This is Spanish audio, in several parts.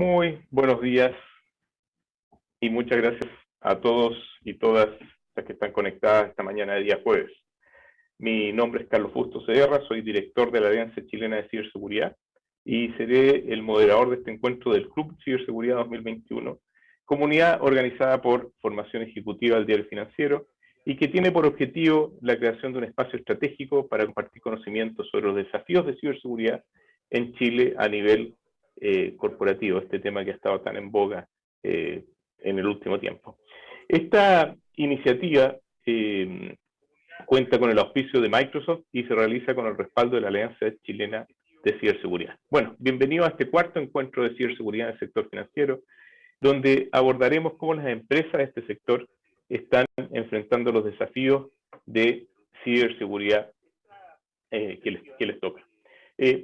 Muy buenos días y muchas gracias a todos y todas las que están conectadas esta mañana de día jueves. Mi nombre es Carlos Fusto Sederra, soy director de la Alianza Chilena de Ciberseguridad y seré el moderador de este encuentro del Club Ciberseguridad 2021, comunidad organizada por Formación Ejecutiva del Diario Financiero y que tiene por objetivo la creación de un espacio estratégico para compartir conocimientos sobre los desafíos de ciberseguridad en Chile a nivel corporativo, este tema que ha estado tan en boga en el último tiempo. Esta iniciativa cuenta con el auspicio de Microsoft y se realiza con el respaldo de la Alianza Chilena de Ciberseguridad. Bueno, bienvenido a este cuarto encuentro de ciberseguridad en el sector financiero, donde abordaremos cómo las empresas de este sector están enfrentando los desafíos de ciberseguridad que les toca.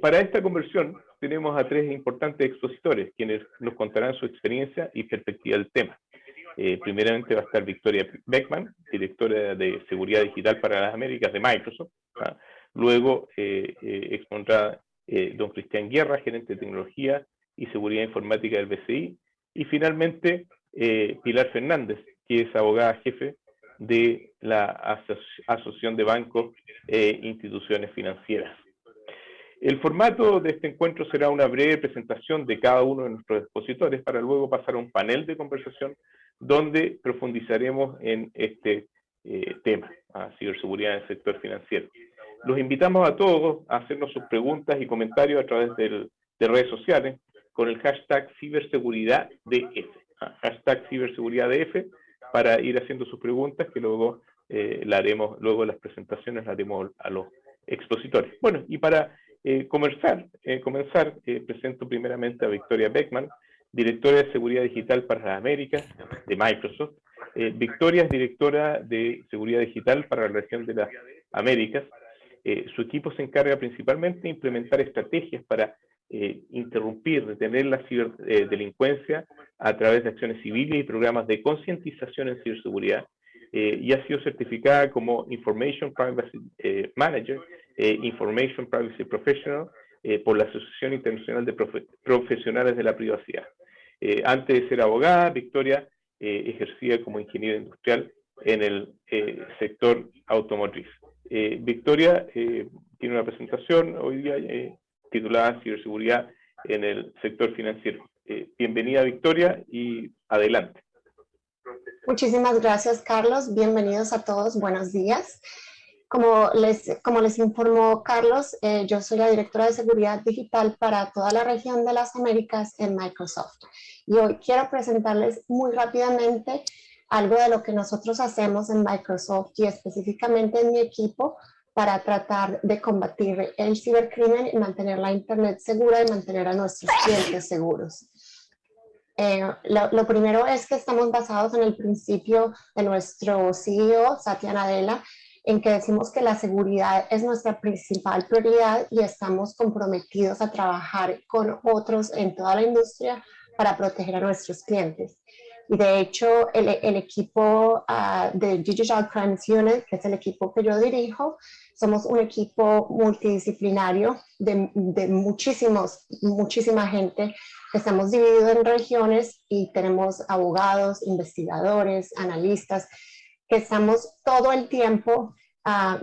Para esta conversión tenemos a tres importantes expositores, quienes nos contarán su experiencia y perspectiva del tema. Primeramente va a estar Victoria Beckman, directora de Seguridad Digital para las Américas de Microsoft. Luego expondrá don Cristian Guerra, gerente de Tecnología y Seguridad Informática del BCI. Y finalmente Pilar Fernández, que es abogada jefe de la Asociación de Bancos e Instituciones Financieras. El formato de este encuentro será una breve presentación de cada uno de nuestros expositores para luego pasar a un panel de conversación donde profundizaremos en este tema, a ciberseguridad en el sector financiero. Los invitamos a todos a hacernos sus preguntas y comentarios a través de redes sociales con el hashtag ciberseguridad.df, hashtag ciberseguridad.df, para ir haciendo sus preguntas que luego luego las presentaciones las haremos a los expositores. Bueno, y para comenzar, presento primeramente a Victoria Beckman, directora de Seguridad Digital para las Américas de Microsoft. Victoria es directora de Seguridad Digital para la región de las Américas. Su equipo se encarga principalmente de implementar estrategias para interrumpir, detener la ciberdelincuencia a través de acciones civiles y programas de concientización en ciberseguridad. Y ha sido certificada como Information Privacy Manager, Information Privacy Professional, por la Asociación Internacional de Profesionales de la Privacidad. Antes de ser abogada, Victoria ejercía como ingeniera industrial en el sector automotriz. Victoria tiene una presentación hoy día titulada Ciberseguridad en el sector financiero. Bienvenida, Victoria, y adelante. Muchísimas gracias, Carlos. Bienvenidos a todos. Buenos días. Como les informó Carlos, yo soy la directora de Seguridad Digital para toda la región de las Américas en Microsoft. Y hoy quiero presentarles muy rápidamente algo de lo que nosotros hacemos en Microsoft y específicamente en mi equipo para tratar de combatir el cibercrimen y mantener la Internet segura y mantener a nuestros clientes seguros. Lo primero es que estamos basados en el principio de nuestro CEO, Satya Nadella, en que decimos que la seguridad es nuestra principal prioridad y estamos comprometidos a trabajar con otros en toda la industria para proteger a nuestros clientes. Y de hecho, el equipo de Digital Crimes Unit, que es el equipo que yo dirijo, somos un equipo multidisciplinario de muchísima gente. Estamos divididos en regiones y tenemos abogados, investigadores, analistas, que estamos todo el tiempo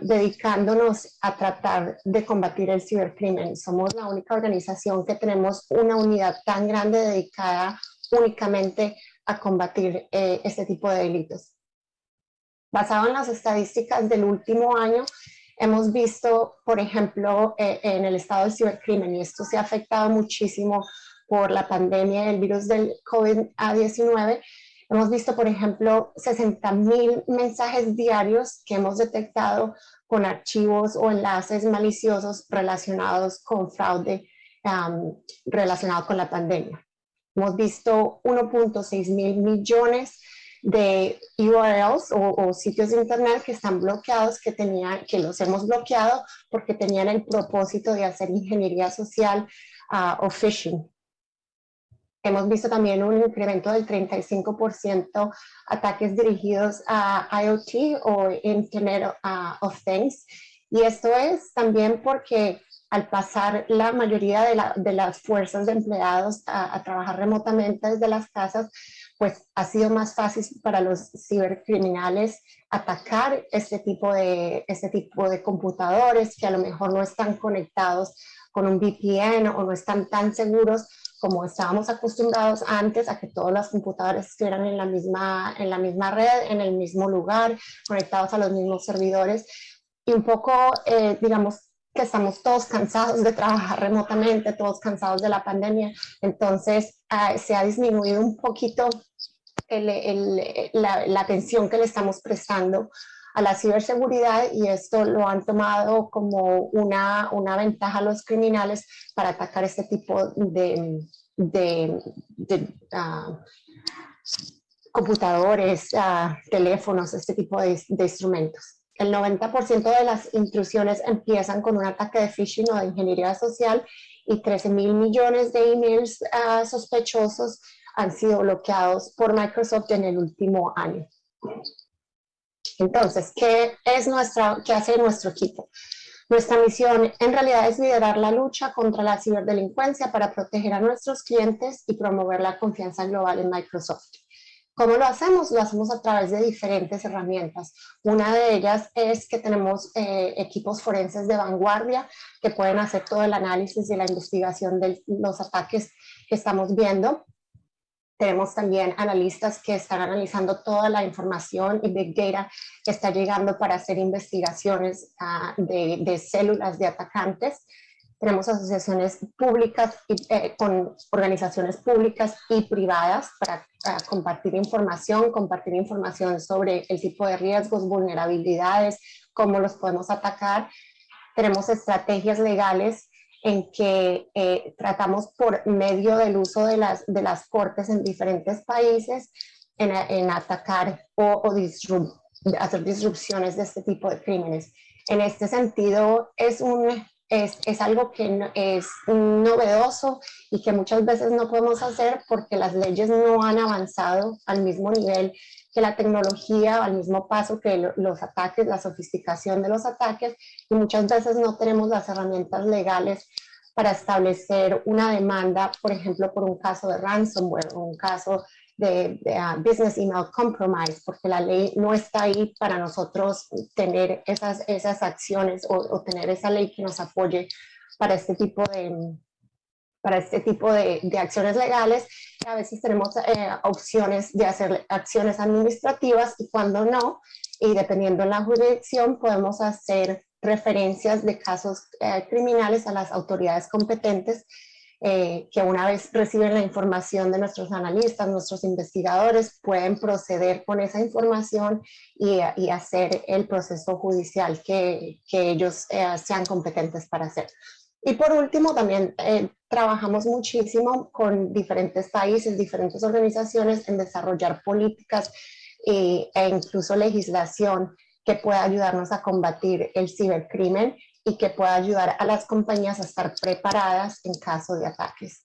dedicándonos a tratar de combatir el cibercrimen. Somos la única organización que tenemos una unidad tan grande dedicada únicamente a combatir este tipo de delitos. Basado en las estadísticas del último año, hemos visto, por ejemplo, en el estado del cibercrimen, y esto se ha afectado muchísimo por la pandemia del virus del COVID-19, hemos visto, por ejemplo, 60,000 mensajes diarios que hemos detectado con archivos o enlaces maliciosos relacionados con fraude relacionado con la pandemia. Hemos visto 1.6 mil millones de URLs o sitios de internet que están bloqueados, que los hemos bloqueado porque tenían el propósito de hacer ingeniería social o phishing. Hemos visto también un incremento del 35% ataques dirigidos a IoT o Internet of Things. Y esto es también porque al pasar la mayoría de las fuerzas de empleados a trabajar remotamente desde las casas, pues ha sido más fácil para los cibercriminales atacar este tipo de computadores que a lo mejor no están conectados con un VPN o no están tan seguros como estábamos acostumbrados antes a que todos los computadores estuvieran en la misma red, en el mismo lugar, conectados a los mismos servidores. Y un poco, digamos, que estamos todos cansados de trabajar remotamente, todos cansados de la pandemia. Entonces, se ha disminuido un poquito la atención que le estamos prestando a la ciberseguridad, y esto lo han tomado como una ventaja a los criminales para atacar este tipo de computadores, teléfonos, este tipo de instrumentos. El 90% de las intrusiones empiezan con un ataque de phishing o de ingeniería social, y 13.000 millones de emails sospechosos han sido bloqueados por Microsoft en el último año. Entonces, ¿qué hace nuestro equipo? Nuestra misión en realidad es liderar la lucha contra la ciberdelincuencia para proteger a nuestros clientes y promover la confianza global en Microsoft. ¿Cómo lo hacemos? Lo hacemos a través de diferentes herramientas. Una de ellas es que tenemos equipos forenses de vanguardia que pueden hacer todo el análisis y la investigación de los ataques que estamos viendo. Tenemos también analistas que están analizando toda la información y Big Data que está llegando para hacer investigaciones de células de atacantes. Tenemos asociaciones públicas con organizaciones públicas y privadas para compartir información sobre el tipo de riesgos, vulnerabilidades, cómo los podemos atacar. Tenemos estrategias legales en que tratamos por medio del uso de las cortes en diferentes países en atacar o hacer disrupciones de este tipo de crímenes. En este sentido, es algo que es novedoso y que muchas veces no podemos hacer porque las leyes no han avanzado al mismo nivel que la tecnología, al mismo paso que los ataques, la sofisticación de los ataques, y muchas veces no tenemos las herramientas legales para establecer una demanda, por ejemplo, por un caso de ransomware o un caso de business email compromise, porque la ley no está ahí para nosotros tener esas acciones o tener esa ley que nos apoye para este tipo de acciones legales. A veces tenemos opciones de hacer acciones administrativas, y cuando no, y dependiendo de la jurisdicción, podemos hacer referencias de casos criminales a las autoridades competentes, que una vez reciben la información de nuestros analistas, nuestros investigadores, pueden proceder con esa información y hacer el proceso judicial que ellos sean competentes para hacer. Y por último, también trabajamos muchísimo con diferentes países, diferentes organizaciones en desarrollar políticas e incluso legislación que pueda ayudarnos a combatir el cibercrimen y que pueda ayudar a las compañías a estar preparadas en caso de ataques.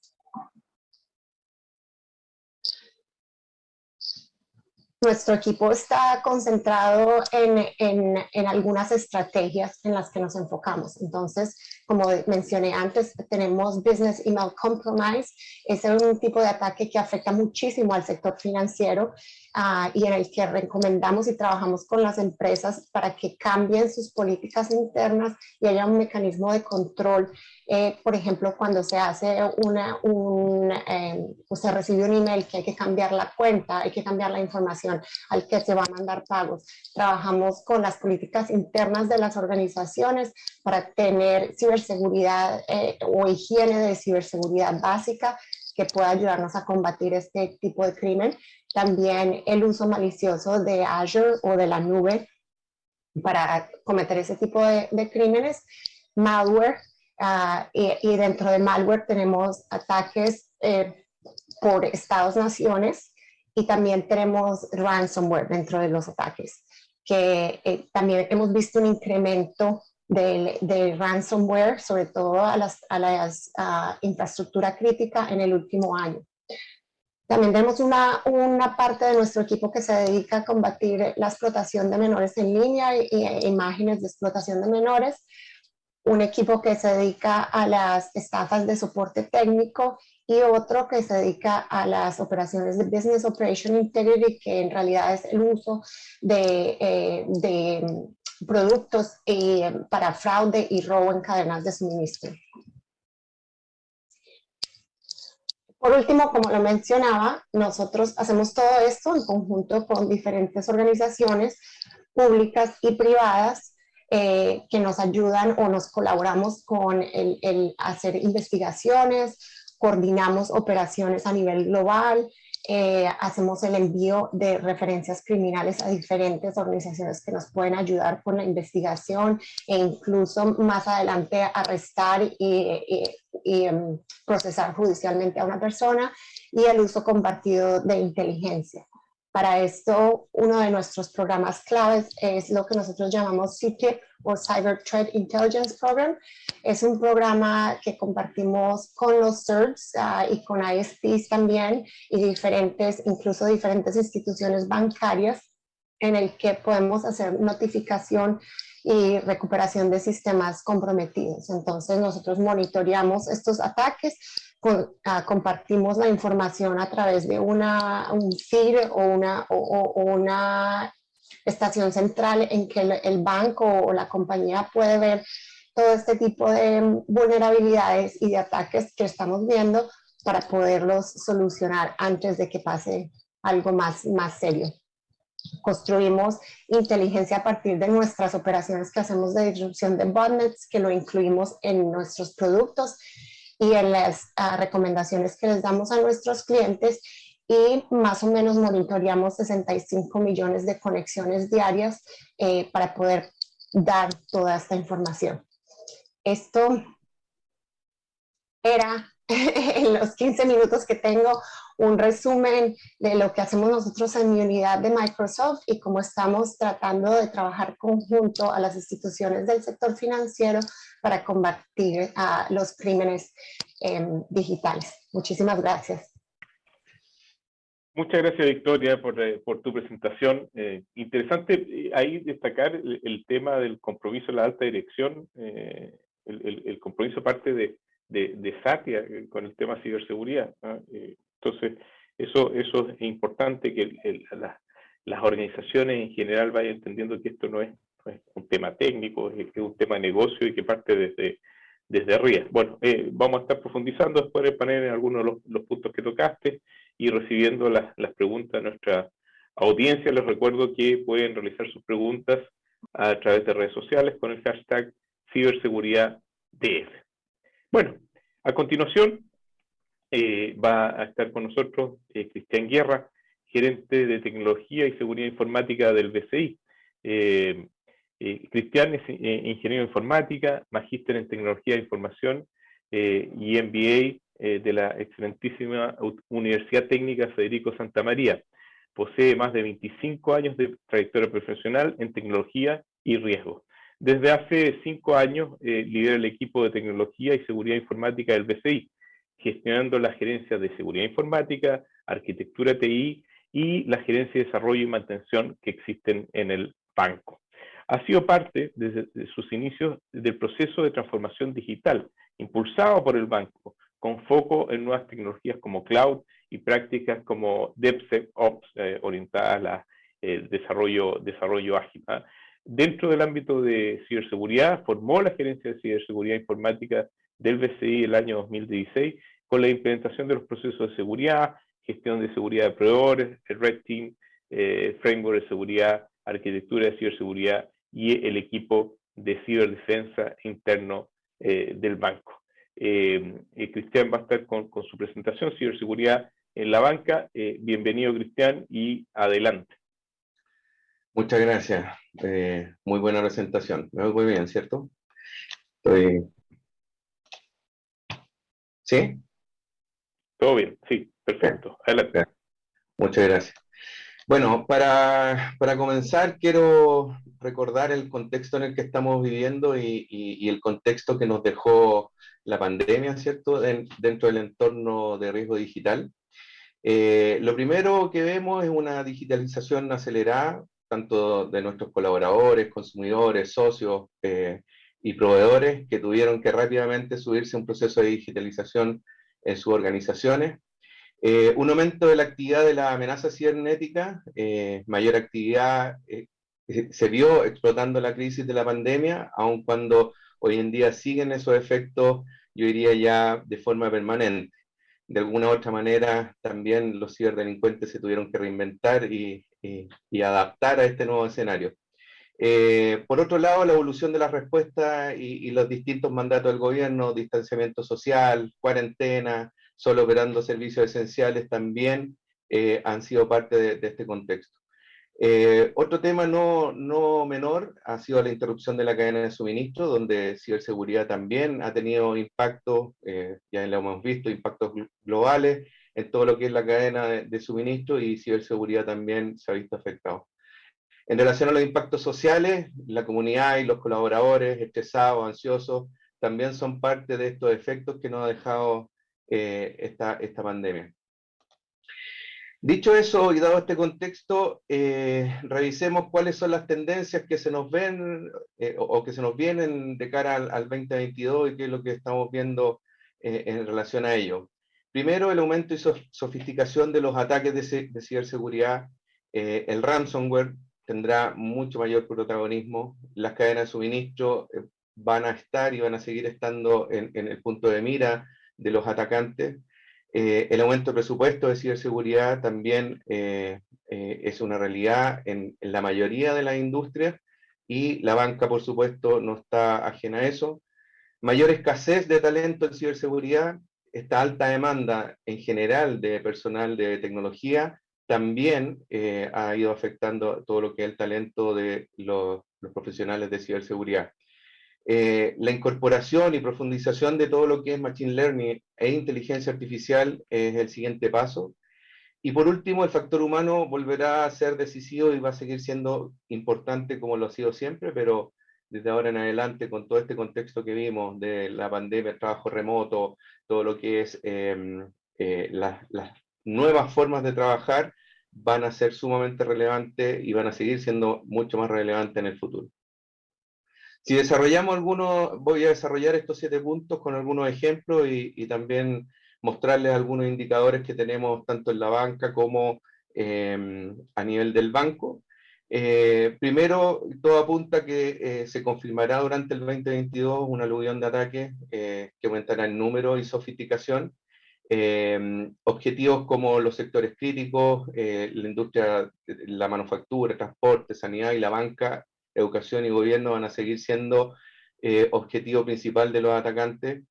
Nuestro equipo está concentrado en algunas estrategias en las que nos enfocamos. Entonces, como mencioné antes, tenemos Business Email Compromise. Es un tipo de ataque que afecta muchísimo al sector financiero y en el que recomendamos y trabajamos con las empresas para que cambien sus políticas internas y haya un mecanismo de control. Por ejemplo, cuando se hace se recibe un email que hay que cambiar la cuenta, hay que cambiar la información al que se va a mandar pagos. Trabajamos con las políticas internas de las organizaciones para tener ciberseguridad o higiene de ciberseguridad básica que pueda ayudarnos a combatir este tipo de crimen. También el uso malicioso de Azure o de la nube para cometer ese tipo de crímenes. Malware, y dentro de malware tenemos ataques por estados-naciones, y también tenemos ransomware dentro de los ataques, que también hemos visto un incremento de ransomware, sobre todo a la infraestructura crítica en el último año. También tenemos una parte de nuestro equipo que se dedica a combatir la explotación de menores en línea e imágenes de explotación de menores. un equipo que se dedica a las estafas de soporte técnico y otro que se dedica a las operaciones de Business Operation Integrity, que en realidad es el uso de productos para fraude y robo en cadenas de suministro. Por último, como lo mencionaba, nosotros hacemos todo esto en conjunto con diferentes organizaciones públicas y privadas que nos ayudan o nos colaboramos con el hacer investigaciones, coordinamos operaciones a nivel global, hacemos el envío de referencias criminales a diferentes organizaciones que nos pueden ayudar con la investigación e incluso más adelante arrestar y procesar judicialmente a una persona, y el uso compartido de inteligencia. Para esto, uno de nuestros programas claves es lo que nosotros llamamos CTIP o Cyber Threat Intelligence Program. Es un programa que compartimos con los CERTs y con ISPs también, y incluso diferentes instituciones bancarias, en el que podemos hacer notificación y recuperación de sistemas comprometidos. Entonces nosotros monitoreamos estos ataques, compartimos la información a través de un feed o una estación central en que el banco o la compañía puede ver todo este tipo de vulnerabilidades y de ataques que estamos viendo para poderlos solucionar antes de que pase algo más serio. Construimos inteligencia a partir de nuestras operaciones que hacemos de disrupción de botnets, que lo incluimos en nuestros productos y en las recomendaciones que les damos a nuestros clientes, y más o menos monitoreamos 65 millones de conexiones diarias para poder dar toda esta información. Esto era en los 15 minutos que tengo un resumen de lo que hacemos nosotros en mi unidad de Microsoft y cómo estamos tratando de trabajar conjunto a las instituciones del sector financiero para combatir los crímenes digitales. Muchísimas gracias. Muchas gracias, Victoria, por tu presentación. Interesante ahí destacar el tema del compromiso de la alta dirección, el compromiso parte de Satya con el tema ciberseguridad, ¿no? Entonces, eso es importante, que las organizaciones en general vayan entendiendo que esto no es un tema técnico, es un tema de negocio y que parte desde arriba. Bueno, vamos a estar profundizando después del panel en algunos de los puntos que tocaste y recibiendo las preguntas de nuestra audiencia. Les recuerdo que pueden realizar sus preguntas a través de redes sociales con el hashtag ciberseguridad.df. Bueno, a continuación va a estar con nosotros Cristian Guerra, gerente de tecnología y seguridad informática del BCI. Cristian es ingeniero de informática, magíster en tecnología de información y MBA de la excelentísima Universidad Técnica Federico Santa María. Posee más de 25 años de trayectoria profesional en tecnología y riesgo. Desde hace 5 años lidera el equipo de tecnología y seguridad informática del BCI, gestionando la gerencia de seguridad informática, arquitectura TI y la gerencia de desarrollo y mantención que existen en el banco. Ha sido parte desde sus inicios del proceso de transformación digital impulsado por el banco, con foco en nuevas tecnologías como cloud y prácticas como DevSecOps orientadas al desarrollo ágil. Dentro del ámbito de ciberseguridad, formó la gerencia de ciberseguridad informática del BCI el año 2016 con la implementación de los procesos de seguridad, gestión de seguridad de proveedores, el Red Team, framework de seguridad, arquitectura de ciberseguridad y el equipo de ciberdefensa interno del banco. Cristian va a estar con su presentación, ciberseguridad en la banca. Bienvenido, Cristian, y adelante. Muchas gracias. Muy buena presentación. Me oigo muy bien, ¿cierto? ¿Sí? Todo bien, sí, perfecto. Adelante. Muchas gracias. Bueno, para comenzar quiero recordar el contexto en el que estamos viviendo y el contexto que nos dejó la pandemia, ¿cierto? Dentro del entorno de riesgo digital. Lo primero que vemos es una digitalización acelerada, tanto de nuestros colaboradores, consumidores, socios, y proveedores que tuvieron que rápidamente subirse a un proceso de digitalización en sus organizaciones. Un aumento de la actividad de la amenaza cibernética, mayor actividad se vio explotando la crisis de la pandemia, aun cuando hoy en día siguen esos efectos, yo diría ya de forma permanente. De alguna u otra manera, también los ciberdelincuentes se tuvieron que reinventar y adaptar a este nuevo escenario. Por otro lado, la evolución de la respuesta y los distintos mandatos del gobierno, distanciamiento social, cuarentena, solo operando servicios esenciales, también han sido parte de este contexto. Otro tema no menor ha sido la interrupción de la cadena de suministro, donde ciberseguridad también ha tenido impactos, ya lo hemos visto, impactos globales en todo lo que es la cadena de suministro, y ciberseguridad también se ha visto afectado. En relación a los impactos sociales, la comunidad y los colaboradores estresados, ansiosos, también son parte de estos efectos que nos ha dejado esta pandemia. Dicho eso, y dado este contexto, revisemos cuáles son las tendencias que se nos ven o que se nos vienen de cara al 2022 y qué es lo que estamos viendo en relación a ello. Primero, el aumento y sofisticación de los ataques de ciberseguridad. El ransomware tendrá mucho mayor protagonismo. Las cadenas de suministro van a estar y van a seguir estando en el punto de mira de los atacantes. El aumento de presupuesto de ciberseguridad también es una realidad en la mayoría de las industrias, y la banca, por supuesto, no está ajena a eso. Mayor escasez de talento en ciberseguridad, esta alta demanda en general de personal de tecnología también ha ido afectando todo lo que es el talento de los profesionales de ciberseguridad. La incorporación y profundización de todo lo que es Machine Learning e inteligencia artificial es el siguiente paso. Y por último, el factor humano volverá a ser decisivo y va a seguir siendo importante como lo ha sido siempre, pero desde ahora en adelante, con todo este contexto que vimos de la pandemia, el trabajo remoto, todo lo que es las nuevas formas de trabajar, van a ser sumamente relevantes y van a seguir siendo mucho más relevantes en el futuro. Si desarrollamos algunos, voy a desarrollar estos 7 puntos con algunos ejemplos y también mostrarles algunos indicadores que tenemos tanto en la banca como a nivel del banco. Primero, todo apunta que se confirmará durante el 2022 un aluvión de ataques que aumentará en número y sofisticación. Objetivos como los sectores críticos, la industria, la manufactura, transporte, sanidad y la banca, educación y gobierno van a seguir siendo objetivo principal de los atacantes.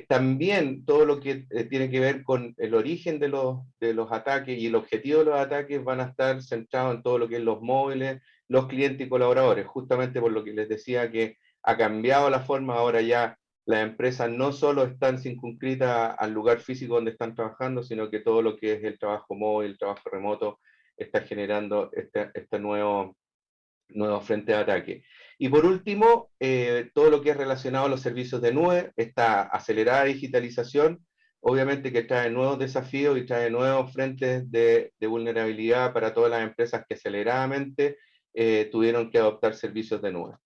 También todo lo que tiene que ver con el origen de los ataques y el objetivo de los ataques van a estar centrados en todo lo que es los móviles, los clientes y colaboradores, justamente por lo que les decía que ha cambiado la forma. Ahora ya las empresas no solo están circunscritas al lugar físico donde están trabajando, sino que todo lo que es el trabajo móvil, el trabajo remoto, está generando este nuevo frente de ataque. Y por último, todo lo que es relacionado a los servicios de nube, esta acelerada digitalización, obviamente que trae nuevos desafíos y trae nuevos frentes de vulnerabilidad para todas las empresas que aceleradamente tuvieron que adoptar servicios de nube.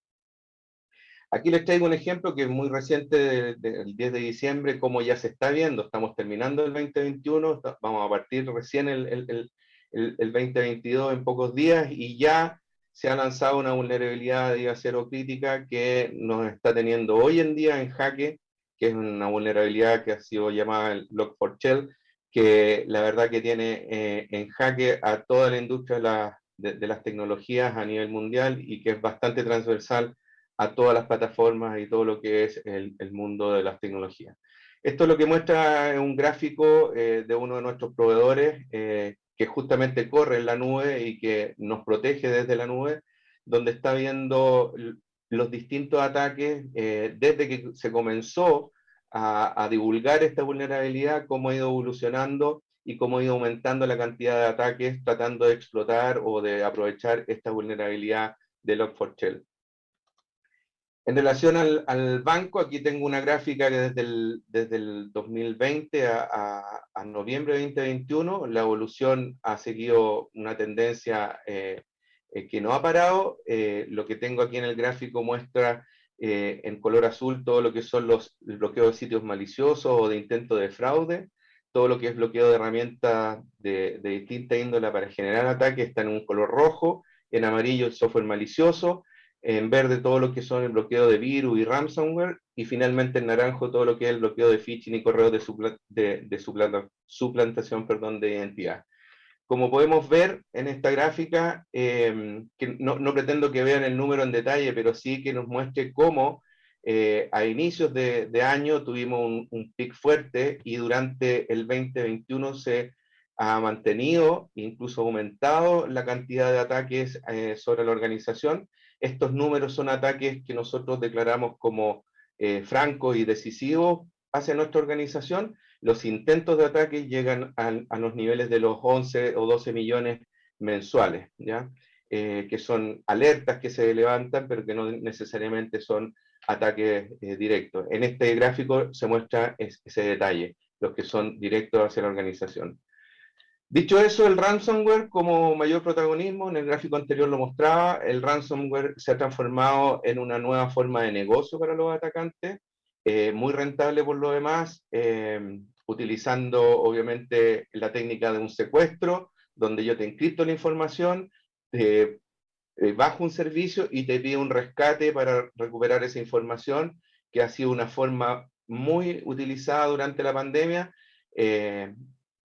Aquí les traigo un ejemplo que es muy reciente, del 10 de diciembre, como ya se está viendo. Estamos terminando el 2021, vamos a partir recién el 2022 en pocos días, y ya se ha lanzado una vulnerabilidad de acero crítica que nos está teniendo hoy en día en jaque, que es una vulnerabilidad que ha sido llamada el Log4Shell, que la verdad que tiene en jaque a toda la industria de las tecnologías a nivel mundial, y que es bastante transversal a todas las plataformas y todo lo que es el mundo de las tecnologías. Esto lo que muestra es un gráfico de uno de nuestros proveedores que justamente corre en la nube y que nos protege desde la nube, donde está viendo los distintos ataques desde que se comenzó a divulgar esta vulnerabilidad, cómo ha ido evolucionando y cómo ha ido aumentando la cantidad de ataques tratando de explotar o de aprovechar esta vulnerabilidad de Log4Shell. En relación al banco, aquí tengo una gráfica que desde el 2020 a noviembre de 2021, la evolución ha seguido una tendencia que no ha parado. Lo que tengo aquí en el gráfico muestra en color azul todo lo que son el bloqueo de sitios maliciosos o de intento de fraude, todo lo que es bloqueo de herramientas de distinta índole para generar ataques está en un color rojo, en amarillo el software malicioso, en verde todo lo que son el bloqueo de virus y ransomware, y finalmente en naranjo todo lo que es el bloqueo de phishing y correos de suplantación, perdón, de identidad. Como podemos ver en esta gráfica, que no pretendo que vean el número en detalle, pero sí que nos muestre cómo a inicios de año tuvimos un pic fuerte y durante el 2021 se ha mantenido, incluso aumentado la cantidad de ataques sobre la organización. Estos números son ataques que nosotros declaramos como francos y decisivos hacia nuestra organización. Los intentos de ataque llegan a los niveles de los 11 o 12 millones mensuales, ¿ya? Que son alertas que se levantan, pero que no necesariamente son ataques directos. En este gráfico se muestra ese detalle, los que son directos hacia la organización. Dicho eso, el ransomware como mayor protagonismo, en el gráfico anterior lo mostraba, el ransomware se ha transformado en una nueva forma de negocio para los atacantes, muy rentable por lo demás, utilizando obviamente la técnica de un secuestro, donde yo te encripto la información, bajo un servicio y te pido un rescate para recuperar esa información, que ha sido una forma muy utilizada durante la pandemia.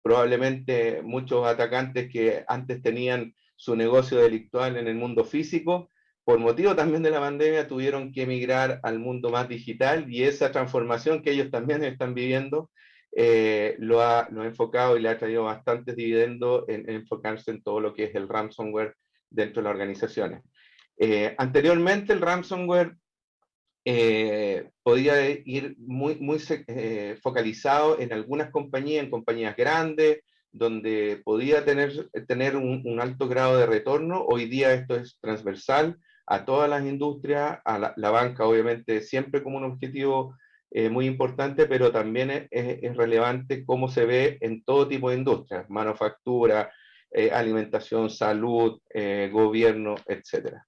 Probablemente muchos atacantes que antes tenían su negocio delictual en el mundo físico, por motivo también de la pandemia, tuvieron que emigrar al mundo más digital, y esa transformación que ellos también están viviendo lo ha enfocado y le ha traído bastantes dividendos en enfocarse en todo lo que es el ransomware dentro de las organizaciones. Anteriormente el ransomware podía ir muy focalizado en algunas compañías, en compañías grandes, donde podía tener un alto grado de retorno. Hoy día esto es transversal a todas las industrias, a la banca obviamente siempre como un objetivo muy importante, pero también es relevante cómo se ve en todo tipo de industrias, manufactura, alimentación, salud, gobierno, etcétera.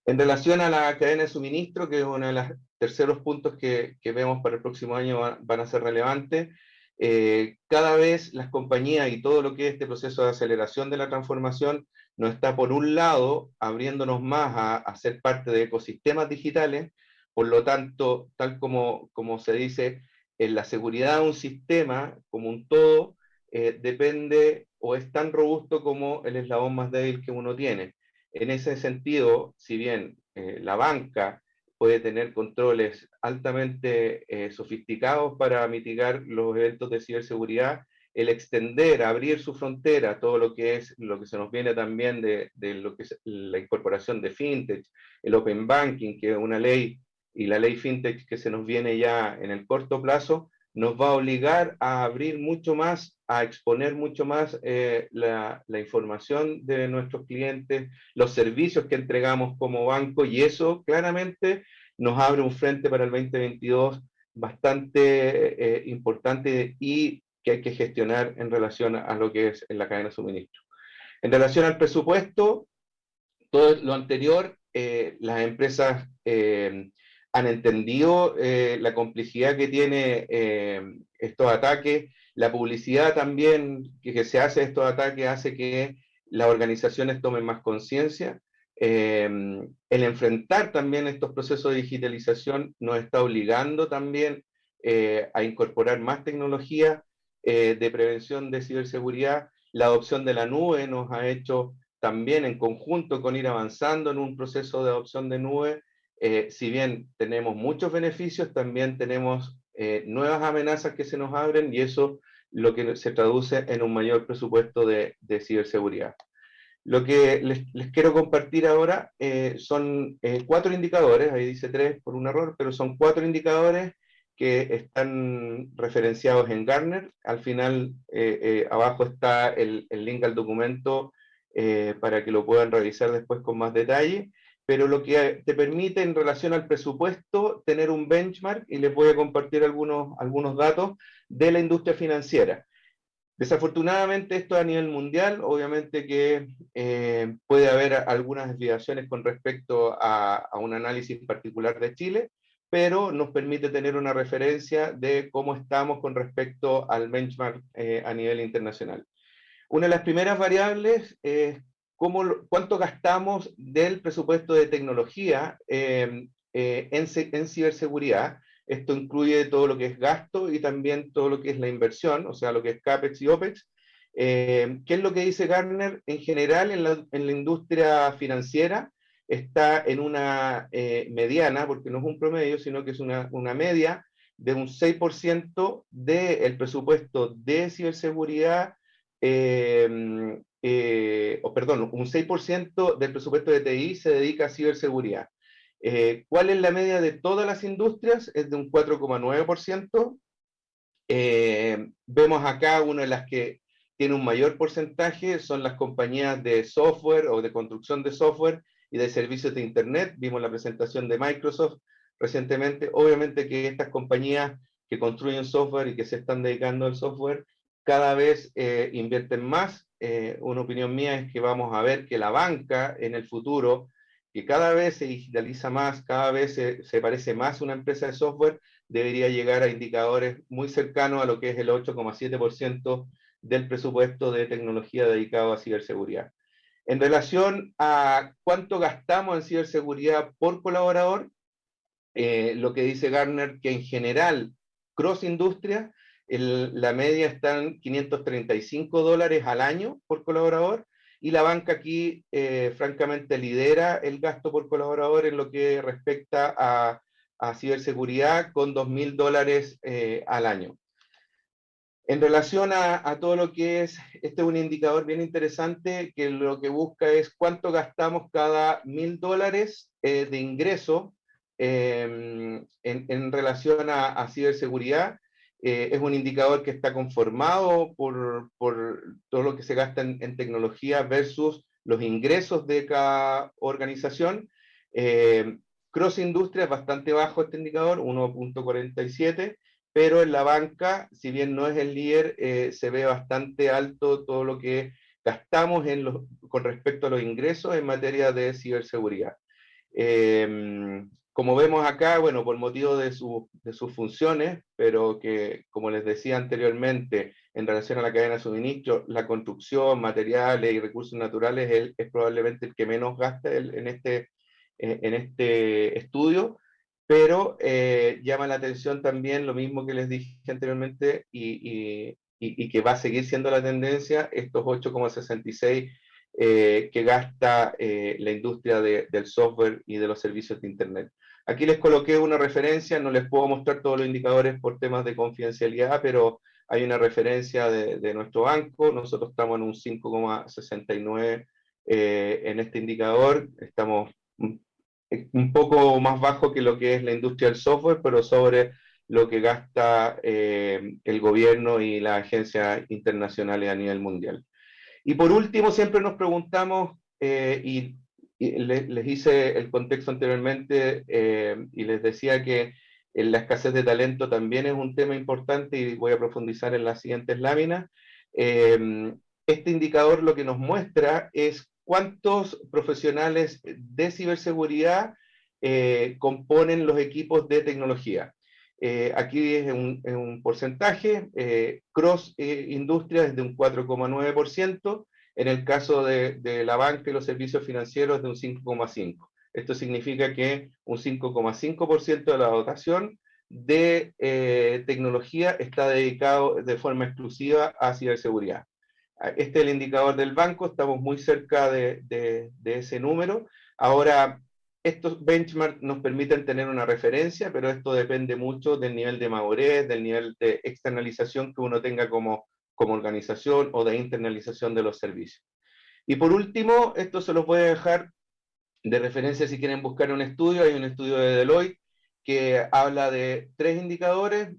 En relación a la cadena de suministro, que es uno de los terceros puntos que vemos para el próximo año van a ser relevantes, cada vez las compañías y todo lo que es este proceso de aceleración de la transformación nos está, por un lado, abriéndonos más a ser parte de ecosistemas digitales. Por lo tanto, tal como se dice, en la seguridad de un sistema como un todo depende o es tan robusto como el eslabón más débil que uno tiene. En ese sentido, si bien la banca puede tener controles altamente sofisticados para mitigar los eventos de ciberseguridad, el extender, abrir su frontera, todo lo que se nos viene también de lo que es la incorporación de fintech, el open banking, que es una ley, y la ley fintech que se nos viene ya en el corto plazo, nos va a obligar a abrir mucho más, a exponer mucho más la información de nuestros clientes, los servicios que entregamos como banco, y eso claramente nos abre un frente para el 2022 bastante importante y que hay que gestionar en relación a lo que es en la cadena de suministro. En relación al presupuesto, todo lo anterior, las empresas han entendido la complejidad que tiene estos ataques. La publicidad también que se hace de estos ataques hace que las organizaciones tomen más conciencia. El enfrentar también estos procesos de digitalización nos está obligando también a incorporar más tecnología de prevención de ciberseguridad. La adopción de la nube nos ha hecho también, en conjunto con ir avanzando en un proceso de adopción de nube, si bien tenemos muchos beneficios, también tenemos nuevas amenazas que se nos abren, y eso lo que se traduce en un mayor presupuesto de ciberseguridad. Lo que les quiero compartir ahora son 4 indicadores, ahí dice 3 por un error, pero son 4 indicadores que están referenciados en Gartner. Al final, abajo está el link al documento para que lo puedan revisar después con más detalle, pero lo que te permite en relación al presupuesto tener un benchmark, y les voy a compartir algunos datos de la industria financiera. Desafortunadamente esto a nivel mundial, obviamente que puede haber algunas desviaciones con respecto a un análisis particular de Chile, pero nos permite tener una referencia de cómo estamos con respecto al benchmark a nivel internacional. Una de las primeras variables es cuánto gastamos del presupuesto de tecnología en ciberseguridad. Esto incluye todo lo que es gasto y también todo lo que es la inversión, o sea, lo que es CAPEX y OPEX. ¿Qué es lo que dice Gartner? En general, en la industria financiera está en una mediana, porque no es un promedio, sino que es una media de un 6% del presupuesto de ciberseguridad, perdón, un 6% del presupuesto de TI se dedica a ciberseguridad. ¿Cuál es la media de todas las industrias? Es de un 4,9%. Vemos acá una de las que tiene un mayor porcentaje, son las compañías de software o de construcción de software y de servicios de Internet. Vimos la presentación de Microsoft recientemente. Obviamente que estas compañías que construyen software y que se están dedicando al software cada vez invierten más. Una opinión mía es que vamos a ver que la banca en el futuro, que cada vez se digitaliza más, cada vez se parece más a una empresa de software, debería llegar a indicadores muy cercanos a lo que es el 8,7% del presupuesto de tecnología dedicado a ciberseguridad. En relación a cuánto gastamos en ciberseguridad por colaborador, lo que dice Gartner, que en general, cross industria, la media está en $535 al año por colaborador, y la banca aquí, francamente, lidera el gasto por colaborador en lo que respecta a ciberseguridad, con $2.000 al año. En relación a todo lo que es, este es un indicador bien interesante, que lo que busca es cuánto gastamos cada $1.000 de ingreso en relación a ciberseguridad. Es un indicador que está conformado por todo lo que se gasta en tecnología versus los ingresos de cada organización. Cross Industria es bastante bajo este indicador, 1,47, pero en la banca, si bien no es el líder, se ve bastante alto todo lo que gastamos con respecto a los ingresos en materia de ciberseguridad. Como vemos acá, bueno, por motivo de sus funciones, pero que, como les decía anteriormente, en relación a la cadena de suministro, la construcción, materiales y recursos naturales es probablemente el que menos gasta en este estudio, pero llama la atención también lo mismo que les dije anteriormente y que va a seguir siendo la tendencia, estos 8,66 que gasta la industria del software y de los servicios de Internet. Aquí les coloqué una referencia, no les puedo mostrar todos los indicadores por temas de confidencialidad, pero hay una referencia de nuestro banco. Nosotros estamos en un 5,69 en este indicador. Estamos un poco más bajo que lo que es la industria del software, pero sobre lo que gasta el gobierno y las agencias internacionales a nivel mundial. Y por último, siempre nos preguntamos, les hice el contexto anteriormente, y les decía que la escasez de talento también es un tema importante, y voy a profundizar en las siguientes láminas. Este indicador lo que nos muestra es cuántos profesionales de ciberseguridad componen los equipos de tecnología. Aquí es un porcentaje, cross industria es de un 4,9%, en el caso de la banca y los servicios financieros es de un 5,5%. Esto significa que un 5,5% de la dotación de tecnología está dedicado de forma exclusiva a ciberseguridad. Este es el indicador del banco, estamos muy cerca de ese número. Ahora, estos benchmarks nos permiten tener una referencia, pero esto depende mucho del nivel de madurez, del nivel de externalización que uno tenga como organización, o de internalización de los servicios. Y por último, esto se los voy a dejar de referencia si quieren buscar un estudio. Hay un estudio de Deloitte que habla de 3 indicadores,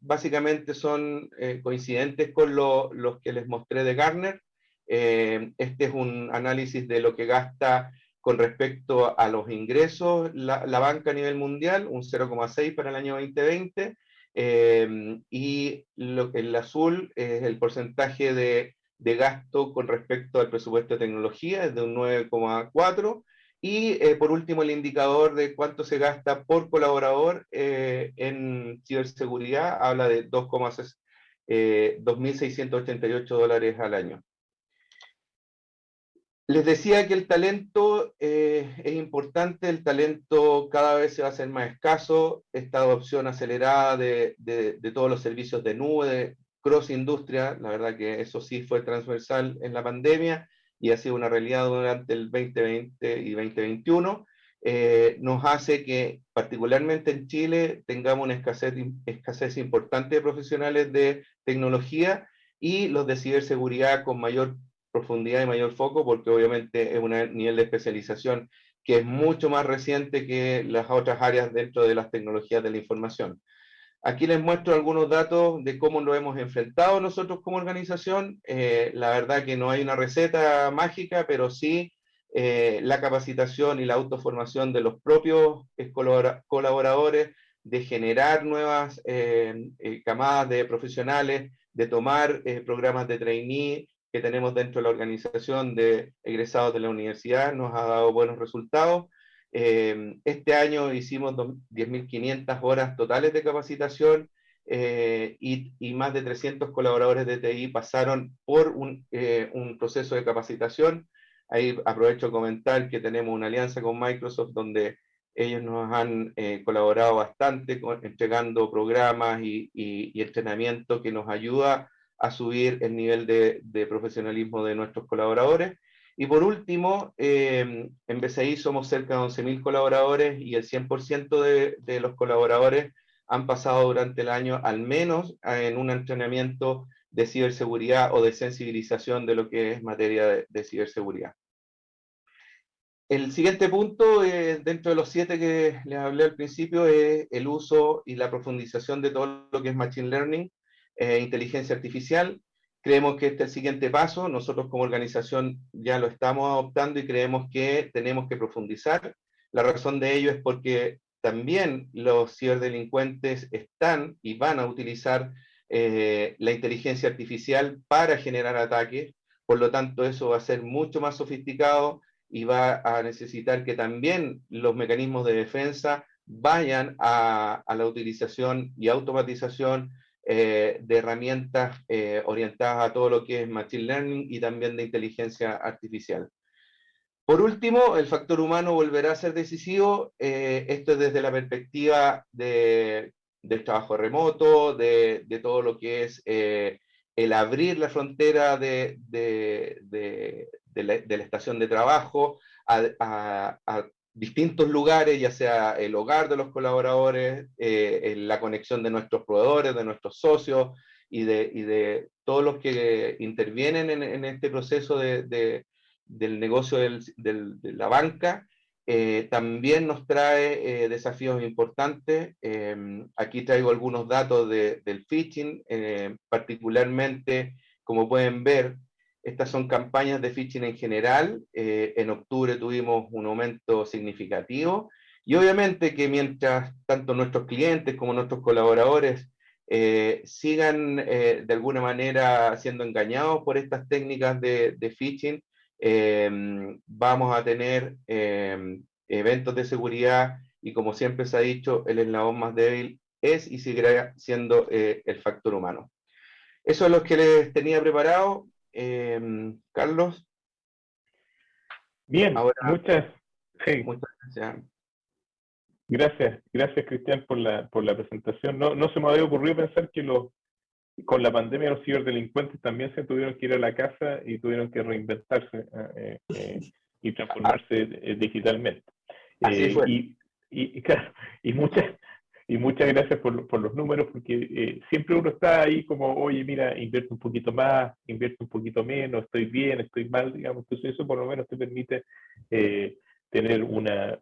básicamente son coincidentes con los que les mostré de Gartner. Este es un análisis de lo que gasta con respecto a los ingresos la banca a nivel mundial, un 0,6 para el año 2020, y el azul es el porcentaje de gasto con respecto al presupuesto de tecnología, es de un 9,4%, y por último el indicador de cuánto se gasta por colaborador en ciberseguridad habla de $2.688 al año. Les decía que el talento es importante, el talento cada vez se va a hacer más escaso, esta adopción acelerada de todos los servicios de nube, de cross industria, la verdad que eso sí fue transversal en la pandemia y ha sido una realidad durante el 2020 y 2021, nos hace que particularmente en Chile tengamos una escasez importante de profesionales de tecnología y los de ciberseguridad con mayor profundidad y mayor foco, porque obviamente es un nivel de especialización que es mucho más reciente que las otras áreas dentro de las tecnologías de la información. Aquí les muestro algunos datos de cómo lo hemos enfrentado nosotros como organización. La verdad que no hay una receta mágica, pero sí la capacitación y la autoformación de los propios colaboradores, de generar nuevas camadas de profesionales, de tomar programas de trainee que tenemos dentro de la organización de egresados de la universidad, nos ha dado buenos resultados. Este año hicimos 10.500 horas totales de capacitación y más de 300 colaboradores de TI pasaron por un proceso de capacitación. Ahí aprovecho a comentar que tenemos una alianza con Microsoft donde ellos nos han colaborado bastante entregando programas y entrenamiento que nos ayuda a subir el nivel de profesionalismo de nuestros colaboradores. Y por último, en BCI somos cerca de 11.000 colaboradores y el 100% de los colaboradores han pasado durante el año al menos en un entrenamiento de ciberseguridad o de sensibilización de lo que es materia de ciberseguridad. El siguiente punto, dentro de los 7 que les hablé al principio, es el uso y la profundización de todo lo que es Machine Learning, inteligencia artificial. Creemos que este es el siguiente paso, nosotros como organización ya lo estamos adoptando y creemos que tenemos que profundizar. La razón de ello es porque también los ciberdelincuentes están y van a utilizar la inteligencia artificial para generar ataques, por lo tanto eso va a ser mucho más sofisticado y va a necesitar que también los mecanismos de defensa vayan a la utilización y automatización de herramientas orientadas a todo lo que es Machine Learning y también de inteligencia artificial. Por último, el factor humano volverá a ser decisivo. Esto es desde la perspectiva del trabajo remoto, de todo lo que es el abrir la frontera de la estación de trabajo a distintos lugares, ya sea el hogar de los colaboradores, la conexión de nuestros proveedores, de nuestros socios y de todos los que intervienen en este proceso del negocio de la banca. También nos trae desafíos importantes. Aquí traigo algunos datos del phishing, particularmente, como pueden ver, estas son campañas de phishing en general. En octubre tuvimos un aumento significativo y obviamente que mientras tanto nuestros clientes como nuestros colaboradores sigan de alguna manera siendo engañados por estas técnicas de phishing, vamos a tener eventos de seguridad y como siempre se ha dicho, el eslabón más débil es y seguirá siendo el factor humano. Eso es lo que les tenía preparado. Carlos. Bien, ahora, muchas gracias. Gracias Cristian por la presentación. No se me había ocurrido pensar que con la pandemia los ciberdelincuentes también se tuvieron que ir a la casa y tuvieron que reinventarse y transformarse digitalmente. Así fue. Y muchas gracias por los números, porque siempre uno está ahí como, oye, mira, invierte un poquito más, invierte un poquito menos, estoy bien, estoy mal, digamos. Entonces eso por lo menos te permite tener una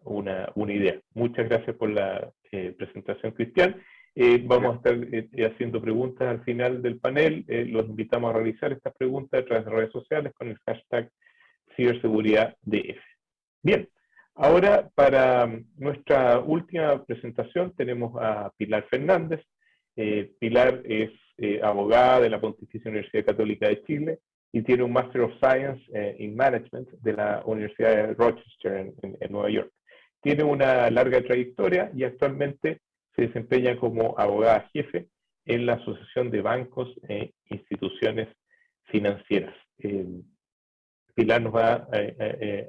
idea. Muchas gracias por la presentación, Cristian. Vamos a estar haciendo preguntas al final del panel. Los invitamos a realizar estas preguntas a través de redes sociales con el hashtag ciberseguridad.df. Bien, ahora para nuestra última presentación tenemos a Pilar Fernández. Pilar es abogada de la Pontificia Universidad Católica de Chile y tiene un Master of Science in Management de la Universidad de Rochester en Nueva York. Tiene una larga trayectoria y actualmente se desempeña como abogada jefe en la Asociación de Bancos e Instituciones Financieras. Pilar nos va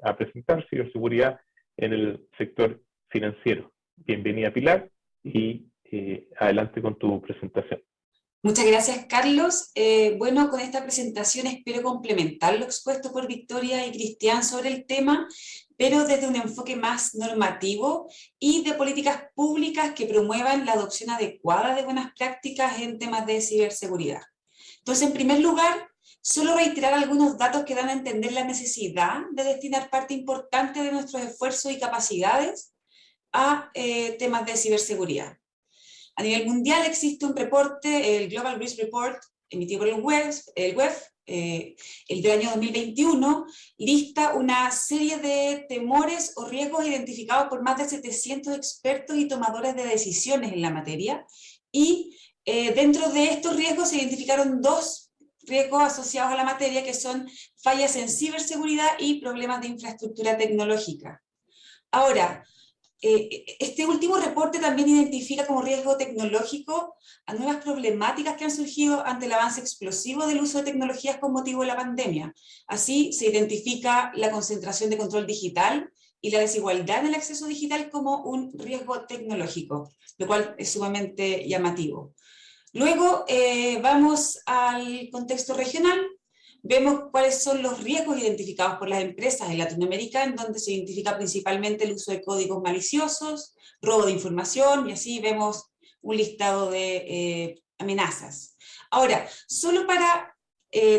a presentar ciberseguridad en el sector financiero. Bienvenida, Pilar, y adelante con tu presentación. Muchas gracias, Carlos. Bueno, con esta presentación espero complementar lo expuesto por Victoria y Cristian sobre el tema, pero desde un enfoque más normativo y de políticas públicas que promuevan la adopción adecuada de buenas prácticas en temas de ciberseguridad. Entonces, en primer lugar, solo reiterar algunos datos que dan a entender la necesidad de destinar parte importante de nuestros esfuerzos y capacidades a temas de ciberseguridad. A nivel mundial existe un reporte, el Global Risk Report, emitido por el WEF, el del año 2021, lista una serie de temores o riesgos identificados por más de 700 expertos y tomadores de decisiones en la materia, y dentro de estos riesgos se identificaron dos riesgos asociados a la materia, que son fallas en ciberseguridad y problemas de infraestructura tecnológica. Ahora, este último reporte también identifica como riesgo tecnológico a nuevas problemáticas que han surgido ante el avance explosivo del uso de tecnologías con motivo de la pandemia. Así se identifica la concentración de control digital y la desigualdad en el acceso digital como un riesgo tecnológico, lo cual es sumamente llamativo. Luego vamos al contexto regional. Vemos cuáles son los riesgos identificados por las empresas en Latinoamérica, en donde se identifica principalmente el uso de códigos maliciosos, robo de información, y así vemos un listado de amenazas. Ahora, solo para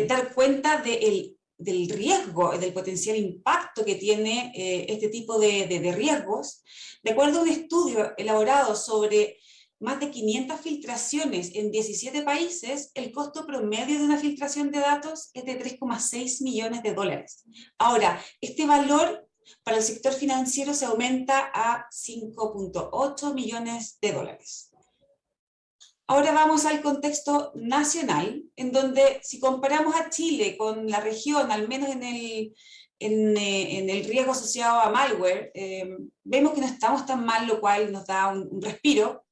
dar cuenta del riesgo, del potencial impacto que tiene este tipo de riesgos, de acuerdo a un estudio elaborado sobre más de 500 filtraciones en 17 países, el costo promedio de una filtración de datos es de 3,6 millones de dólares. Ahora, este valor para el sector financiero se aumenta a 5,8 millones de dólares. Ahora vamos al contexto nacional, en donde si comparamos a Chile con la región, al menos en el riesgo asociado a malware, vemos que no estamos tan mal, lo cual nos da un respiro.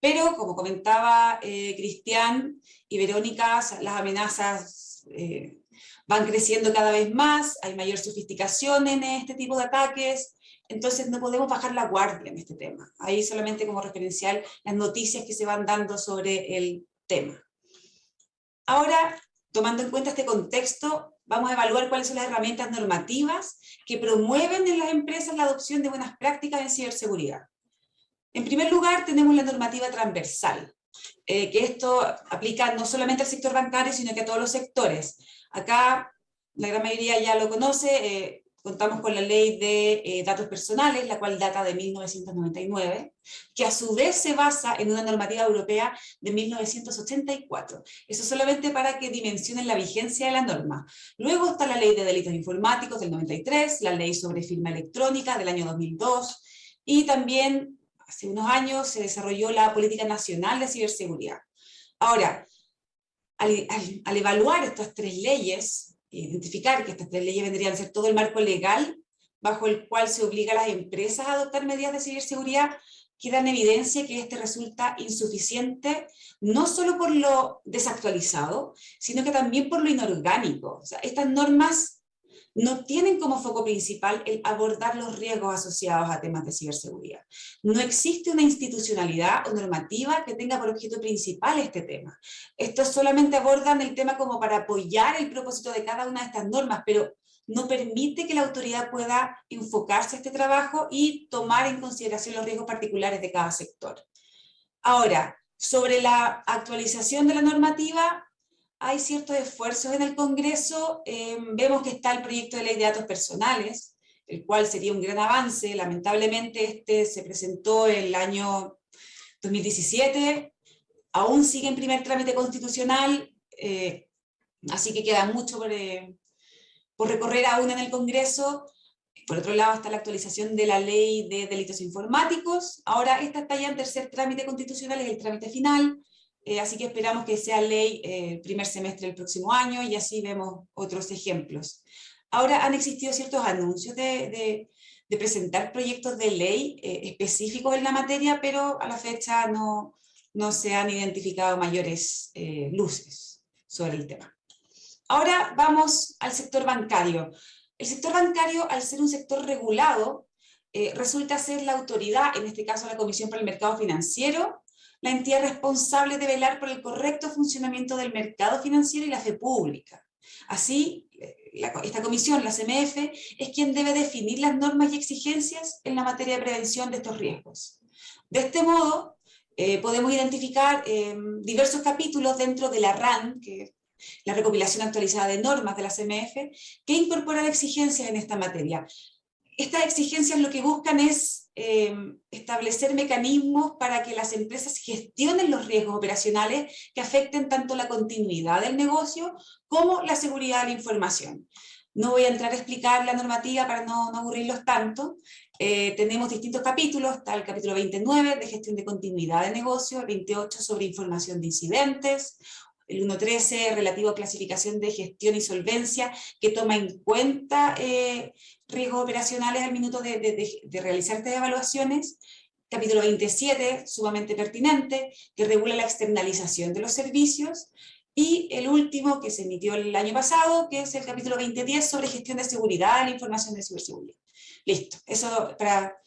Pero, como comentaba Cristian y Verónica, las amenazas van creciendo cada vez más, hay mayor sofisticación en este tipo de ataques, entonces no podemos bajar la guardia en este tema. Ahí solamente como referencial las noticias que se van dando sobre el tema. Ahora, tomando en cuenta este contexto, vamos a evaluar cuáles son las herramientas normativas que promueven en las empresas la adopción de buenas prácticas en ciberseguridad. En primer lugar, tenemos la normativa transversal, que esto aplica no solamente al sector bancario, sino que a todos los sectores. Acá, la gran mayoría ya lo conoce, contamos con la Ley de Datos Personales, la cual data de 1999, que a su vez se basa en una normativa europea de 1984. Eso solamente para que dimensionen la vigencia de la norma. Luego está la Ley de Delitos Informáticos del 93, la Ley sobre Firma Electrónica del año 2002, y también hace unos años se desarrolló la Política Nacional de Ciberseguridad. Ahora, al evaluar estas tres leyes, identificar que estas tres leyes vendrían a ser todo el marco legal bajo el cual se obliga a las empresas a adoptar medidas de ciberseguridad, queda en evidencia que este resulta insuficiente, no solo por lo desactualizado, sino que también por lo inorgánico. O sea, estas normas no tienen como foco principal el abordar los riesgos asociados a temas de ciberseguridad. No existe una institucionalidad o normativa que tenga por objeto principal este tema. Estos solamente abordan el tema como para apoyar el propósito de cada una de estas normas, pero no permite que la autoridad pueda enfocarse a este trabajo y tomar en consideración los riesgos particulares de cada sector. Ahora, sobre la actualización de la normativa, hay ciertos esfuerzos en el Congreso. Vemos que está el proyecto de ley de datos personales, el cual sería un gran avance. Lamentablemente este se presentó en el año 2017, aún sigue en primer trámite constitucional, así que queda mucho por recorrer aún en el Congreso. Por otro lado está la actualización de la ley de delitos informáticos. Ahora esta está ya en tercer trámite constitucional, es el trámite final. así que esperamos que sea ley primer semestre del próximo año, y así vemos otros ejemplos. Ahora han existido ciertos anuncios de presentar proyectos de ley específicos en la materia, pero a la fecha no se han identificado mayores luces sobre el tema. Ahora vamos al sector bancario. El sector bancario, al ser un sector regulado, resulta ser la autoridad, en este caso la Comisión para el Mercado Financiero, la entidad responsable de velar por el correcto funcionamiento del mercado financiero y la fe pública. Así, esta comisión, la CMF, es quien debe definir las normas y exigencias en la materia de prevención de estos riesgos. De este modo, podemos identificar diversos capítulos dentro de la RAN, que es la recopilación actualizada de normas de la CMF, que incorporan exigencias en esta materia. Estas exigencias lo que buscan es establecer mecanismos para que las empresas gestionen los riesgos operacionales que afecten tanto la continuidad del negocio como la seguridad de la información. No voy a entrar a explicar la normativa para no aburrirlos tanto. Tenemos distintos capítulos, está el capítulo 29 de gestión de continuidad de negocio, el 28 sobre información de incidentes, el 1.13 relativo a clasificación de gestión y solvencia, que toma en cuenta riesgos operacionales al minuto de realizar estas evaluaciones. Capítulo 27, sumamente pertinente, que regula la externalización de los servicios. Y el último, que se emitió el año pasado, que es el capítulo 20.10 sobre gestión de seguridad, la información de ciberseguridad. Listo, eso para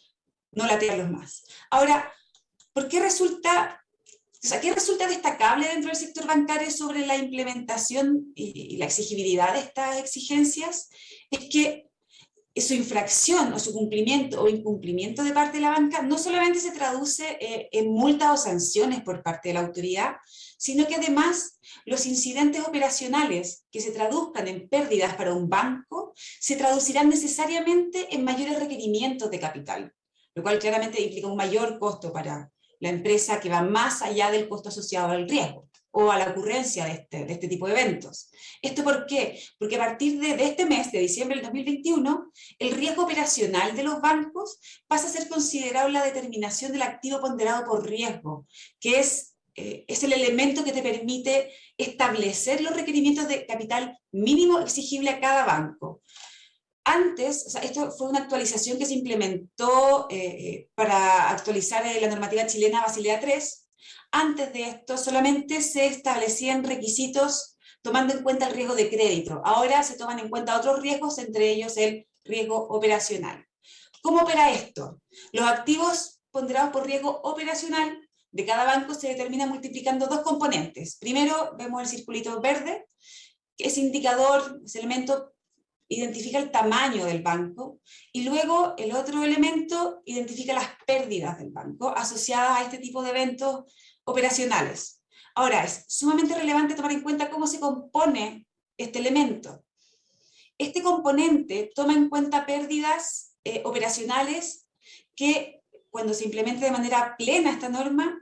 no latearlos más. Ahora, ¿por qué resulta... ¿qué resulta destacable dentro del sector bancario sobre la implementación y la exigibilidad de estas exigencias? Es que su infracción o su cumplimiento o incumplimiento de parte de la banca no solamente se traduce en multas o sanciones por parte de la autoridad, sino que además los incidentes operacionales que se traduzcan en pérdidas para un banco se traducirán necesariamente en mayores requerimientos de capital, lo cual claramente implica un mayor costo para la empresa, que va más allá del costo asociado al riesgo o a la ocurrencia de este tipo de eventos. ¿Esto por qué? Porque a partir de este mes, de diciembre del 2021, el riesgo operacional de los bancos pasa a ser considerado la determinación del activo ponderado por riesgo, que es el elemento que te permite establecer los requerimientos de capital mínimo exigible a cada banco. Antes, o sea, esto fue una actualización que se implementó para actualizar la normativa chilena Basilea III. Antes de esto solamente se establecían requisitos tomando en cuenta el riesgo de crédito. Ahora se toman en cuenta otros riesgos, entre ellos el riesgo operacional. ¿Cómo opera esto? Los activos ponderados por riesgo operacional de cada banco se determinan multiplicando dos componentes. Primero vemos el circulito verde, que ese indicador, ese elemento, identifica el tamaño del banco, y luego el otro elemento identifica las pérdidas del banco asociadas a este tipo de eventos operacionales. Ahora, es sumamente relevante tomar en cuenta cómo se compone este elemento. Este componente toma en cuenta pérdidas operacionales que, cuando se implemente de manera plena esta norma,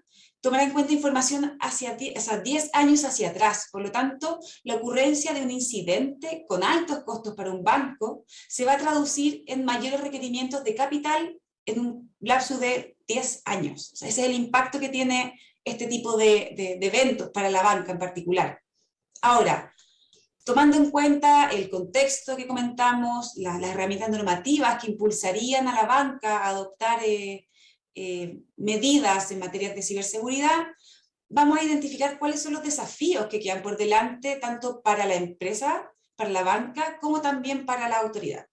tomará en cuenta información hacia 10 años hacia atrás. Por lo tanto, la ocurrencia de un incidente con altos costos para un banco se va a traducir en mayores requerimientos de capital en un lapso de 10 años. O sea, ese es el impacto que tiene este tipo de eventos para la banca en particular. Ahora, tomando en cuenta el contexto que comentamos, las herramientas normativas que impulsarían a la banca a adoptar medidas en materia de ciberseguridad, vamos a identificar cuáles son los desafíos que quedan por delante, tanto para la empresa, para la banca, como también para la autoridad.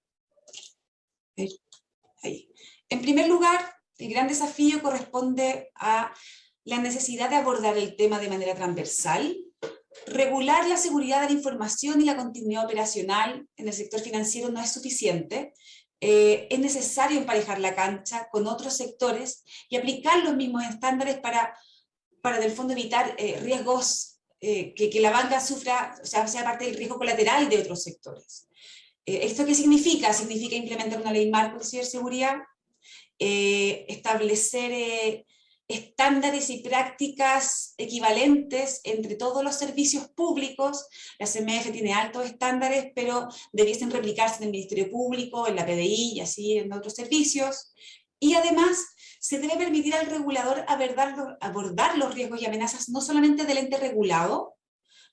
Ahí. En primer lugar, el gran desafío corresponde a la necesidad de abordar el tema de manera transversal, regular la seguridad de la información y la continuidad operacional en el sector financiero no es suficiente. Es necesario emparejar la cancha con otros sectores y aplicar los mismos estándares para del fondo evitar riesgos que la banca sufra, o sea parte del riesgo colateral de otros sectores. ¿Esto qué significa? Significa implementar una ley marco de ciberseguridad, establecer estándares y prácticas equivalentes entre todos los servicios públicos. La CMF tiene altos estándares, pero debiesen replicarse en el Ministerio Público, en la PDI y así en otros servicios. Y además se debe permitir al regulador abordar los riesgos y amenazas no solamente del ente regulado,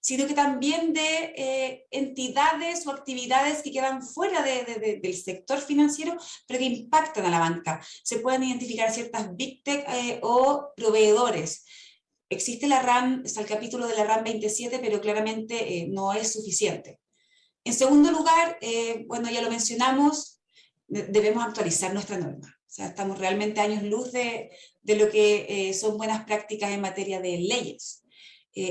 sino que también de entidades o actividades que quedan fuera del sector financiero, pero que impactan a la banca. Se pueden identificar ciertas Big Tech o proveedores. Existe la RAM, está el capítulo de la RAM 27, pero claramente no es suficiente. En segundo lugar, bueno, ya lo mencionamos, debemos actualizar nuestra norma. O sea, estamos realmente a años luz de lo que son buenas prácticas en materia de leyes.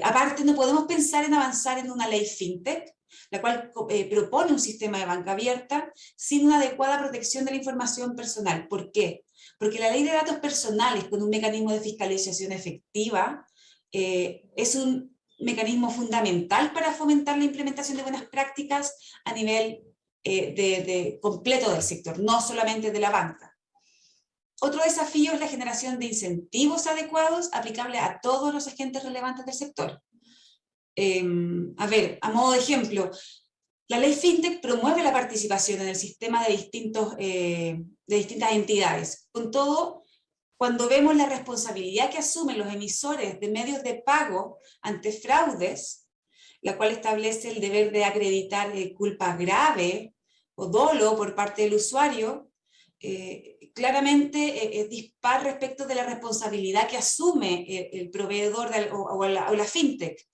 Aparte, no podemos pensar en avanzar en una ley fintech, la cual propone un sistema de banca abierta sin una adecuada protección de la información personal. ¿Por qué? Porque la ley de datos personales, con un mecanismo de fiscalización efectiva, es un mecanismo fundamental para fomentar la implementación de buenas prácticas a nivel completo del sector, no solamente de la banca. Otro desafío es la generación de incentivos adecuados aplicables a todos los agentes relevantes del sector. A ver, a modo de ejemplo, la ley FinTech promueve la participación en el sistema de distintas entidades. Con todo, cuando vemos la responsabilidad que asumen los emisores de medios de pago ante fraudes, la cual establece el deber de acreditar culpa grave o dolo por parte del usuario, claramente es dispar respecto de la responsabilidad que asume el proveedor o la fintech,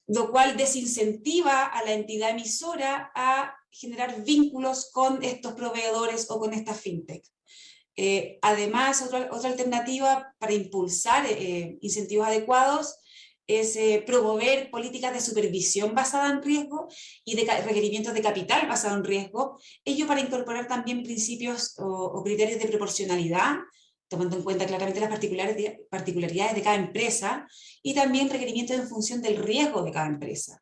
lo cual desincentiva a la entidad emisora a generar vínculos con estos proveedores o con esta fintech. Además, otra alternativa para impulsar incentivos adecuados es promover políticas de supervisión basada en riesgo y de requerimientos de capital basado en riesgo, ello para incorporar también principios o criterios de proporcionalidad, tomando en cuenta claramente las particularidades de cada empresa, y también requerimientos en función del riesgo de cada empresa.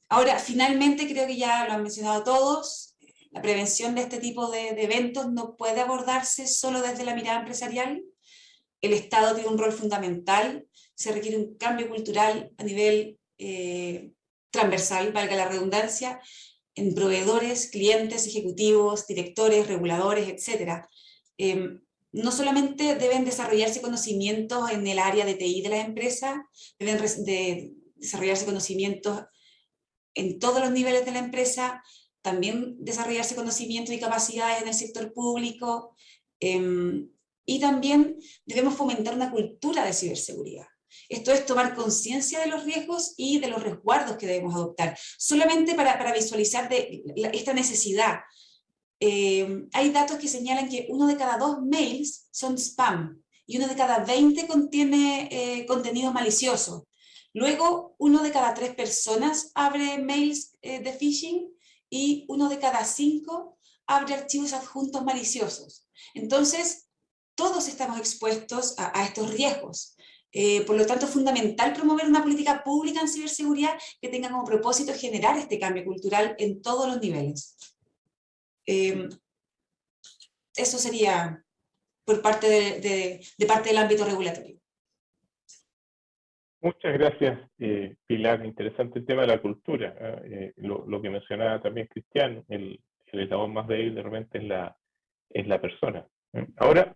Ahora, finalmente, creo que ya lo han mencionado todos, la prevención de este tipo de eventos no puede abordarse solo desde la mirada empresarial. El Estado tiene un rol fundamental, se requiere un cambio cultural a nivel transversal, valga la redundancia, en proveedores, clientes, ejecutivos, directores, reguladores, etc. No solamente deben desarrollarse conocimientos en el área de TI de las empresas, deben desarrollarse conocimientos en todos los niveles de la empresa, también desarrollarse conocimientos y capacidades en el sector público, y también debemos fomentar una cultura de ciberseguridad. Esto es tomar conciencia de los riesgos y de los resguardos que debemos adoptar, solamente para visualizar esta necesidad. Hay datos que señalan que 1 de cada 2 mails son spam y 1 de cada 20 contiene contenido malicioso. Luego, 1 de cada 3 personas abre mails de phishing y 1 de cada 5 abre archivos adjuntos maliciosos. Entonces, todos estamos expuestos a estos riesgos. Por lo tanto, es fundamental promover una política pública en ciberseguridad que tenga como propósito generar este cambio cultural en todos los niveles. Eso sería por parte parte del ámbito regulatorio. Muchas gracias, Pilar. Interesante el tema de la cultura. Lo que mencionaba también Cristian, el eslabón más débil de repente es la persona. Ahora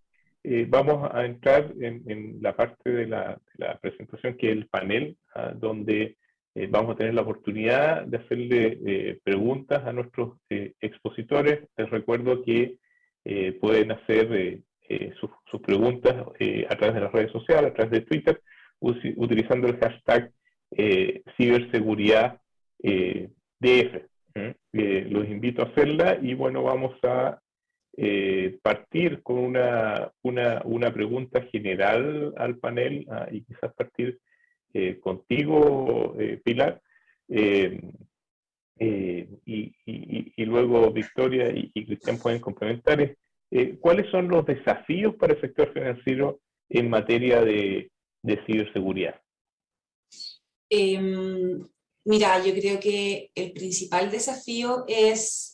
vamos a entrar en la parte de la presentación, que es el panel, donde vamos a tener la oportunidad de hacerle preguntas a nuestros expositores. Les recuerdo que pueden hacer sus preguntas a través de las redes sociales, a través de Twitter, utilizando el hashtag ciberseguridad DF. Los invito a hacerla y bueno, vamos a partir con una pregunta general al panel y quizás partir contigo, Pilar, y luego Victoria y Cristian pueden complementar. ¿Cuáles son los desafíos para el sector financiero en materia de ciberseguridad? Mira, yo creo que el principal desafío es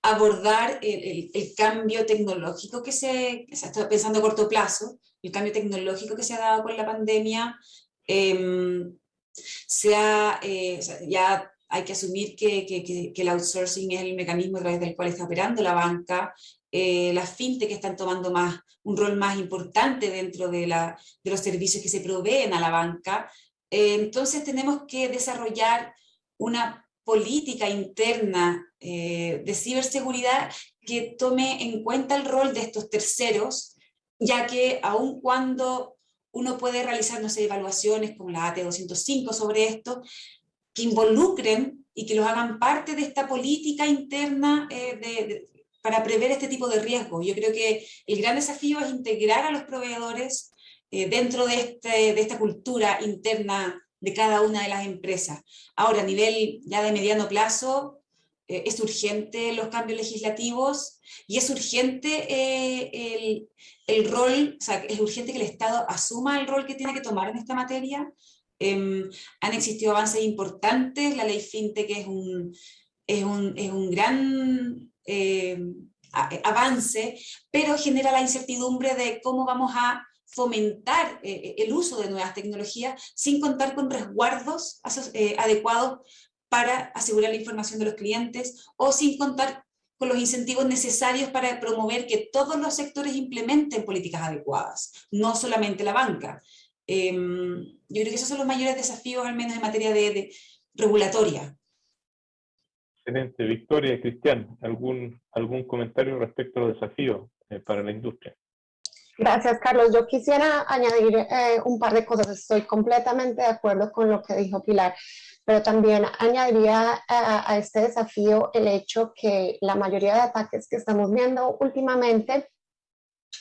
abordar el cambio tecnológico estoy pensando a corto plazo, el cambio tecnológico que se ha dado con la pandemia. Ya hay que asumir que el outsourcing es el mecanismo a través del cual está operando la banca, las fintech que están tomando un rol más importante dentro de los servicios que se proveen a la banca. Entonces tenemos que desarrollar una política interna de ciberseguridad que tome en cuenta el rol de estos terceros, ya que aun cuando uno puede realizar, no sé, evaluaciones como la AT205 sobre esto, que involucren y que los hagan parte de esta política interna para prever este tipo de riesgos. Yo creo que el gran desafío es integrar a los proveedores dentro de esta cultura interna de cada una de las empresas. Ahora, a nivel ya de mediano plazo, es urgente los cambios legislativos y es urgente el rol, o sea, es urgente que el Estado asuma el rol que tiene que tomar en esta materia. Han existido avances importantes, la ley FinTech es un gran avance, pero genera la incertidumbre de cómo vamos a fomentar el uso de nuevas tecnologías sin contar con resguardos adecuados para asegurar la información de los clientes o sin contar con los incentivos necesarios para promover que todos los sectores implementen políticas adecuadas, no solamente la banca. Yo creo que esos son los mayores desafíos, al menos en materia de regulatoria. Excelente. Victoria y Cristian, ¿algún comentario respecto a los desafíos para la industria? Gracias, Carlos. Yo quisiera añadir un par de cosas. Estoy completamente de acuerdo con lo que dijo Pilar, pero también añadiría a este desafío el hecho que la mayoría de ataques que estamos viendo últimamente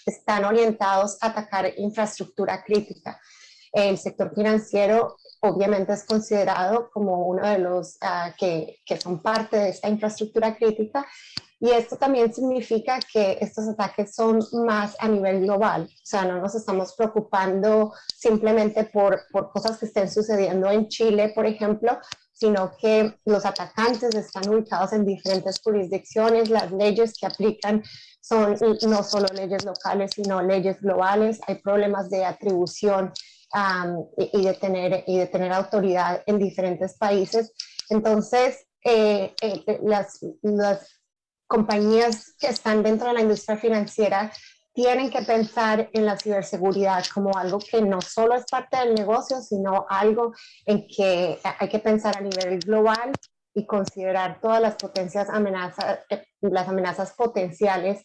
están orientados a atacar infraestructura crítica. El sector financiero obviamente es considerado como uno de los que son parte de esta infraestructura crítica, y esto también significa que estos ataques son más a nivel global. O sea, no nos estamos preocupando simplemente por cosas que estén sucediendo en Chile, por ejemplo, sino que los atacantes están ubicados en diferentes jurisdicciones, las leyes que aplican son no solo leyes locales, sino leyes globales, hay problemas de atribución y de tener autoridad en diferentes países. Entonces, las compañías que están dentro de la industria financiera tienen que pensar en la ciberseguridad como algo que no solo es parte del negocio, sino algo en que hay que pensar a nivel global y considerar todas las las amenazas potenciales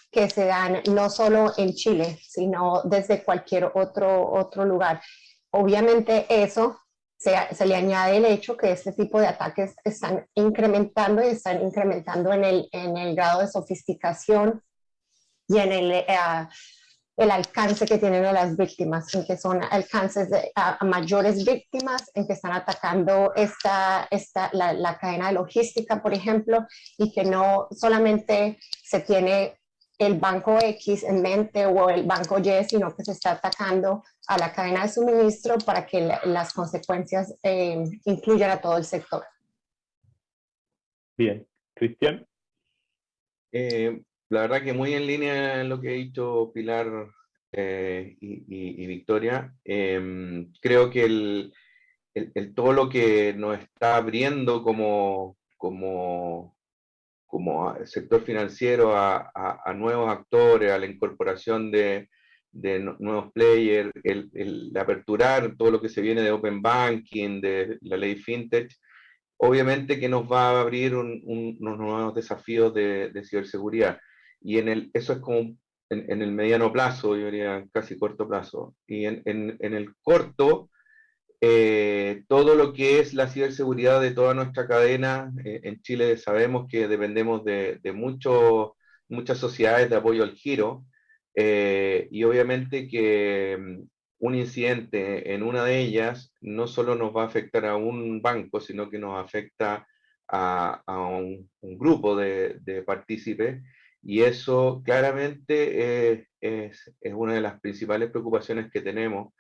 que se dan no solo en Chile, sino desde cualquier otro lugar. Obviamente eso se le añade el hecho que este tipo de ataques están incrementando en el grado de sofisticación y en el alcance que tienen a las víctimas, en que son alcances a mayores víctimas, en que están atacando la cadena de logística, por ejemplo, y que no solamente se tiene el banco X en mente o el banco Y, sino que se está atacando a la cadena de suministro para que las consecuencias incluyan a todo el sector. Bien. Cristian. La verdad que muy en línea en lo que ha dicho Pilar y Victoria. Creo que todo lo que nos está abriendo como sector financiero a nuevos actores, a la incorporación de nuevos players, el aperturar todo lo que se viene de Open Banking, de la ley FinTech, obviamente que nos va a abrir unos nuevos desafíos de ciberseguridad. Y eso es como en el mediano plazo, yo diría casi corto plazo. Y en el corto, todo lo que es la ciberseguridad de toda nuestra cadena. En Chile sabemos que dependemos de muchas sociedades de apoyo al giro, y obviamente que un incidente en una de ellas no solo nos va a afectar a un banco, sino que nos afecta a un grupo de partícipes, y eso claramente es una de las principales preocupaciones que tenemos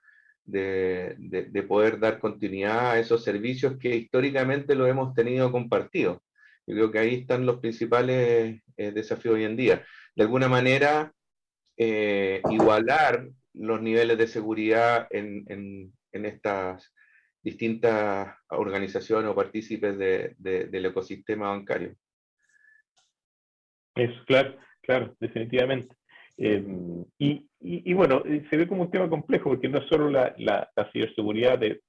de poder dar continuidad a esos servicios que históricamente lo hemos tenido compartido. Yo creo que ahí están los principales desafíos hoy en día. De alguna manera, igualar los niveles de seguridad en estas distintas organizaciones o partícipes del ecosistema bancario. Es claro. claro, definitivamente. Y bueno, se ve como un tema complejo porque no es solo la ciberseguridad de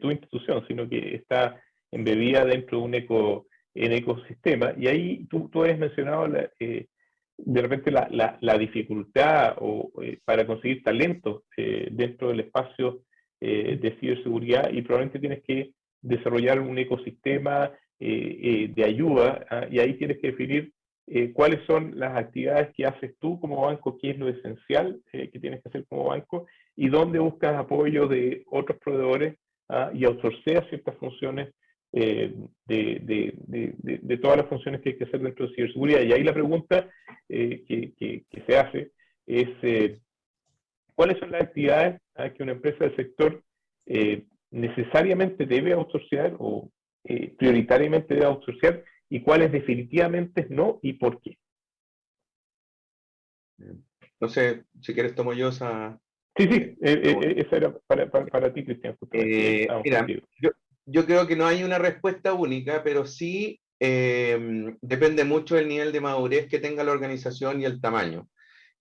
tu institución, sino que está embebida dentro de un ecosistema. Y ahí tú habías mencionado de repente la dificultad para conseguir talentos dentro del espacio de ciberseguridad, y probablemente tienes que desarrollar un ecosistema de ayuda, y ahí tienes que definir cuáles son las actividades que haces tú como banco, qué es lo esencial que tienes que hacer como banco, y dónde buscas apoyo de otros proveedores, y outsourceas ciertas funciones de todas las funciones que hay que hacer dentro de ciberseguridad. Y ahí la pregunta que se hace es ¿cuáles son las actividades que una empresa del sector necesariamente debe outsourcear o prioritariamente debe outsourcear, y cuáles definitivamente no, y por qué? No sé, si quieres tomo yo esa... Sí, esa era para ti, Cristian, justamente. Mira, yo creo que no hay una respuesta única, pero sí depende mucho del nivel de madurez que tenga la organización y el tamaño.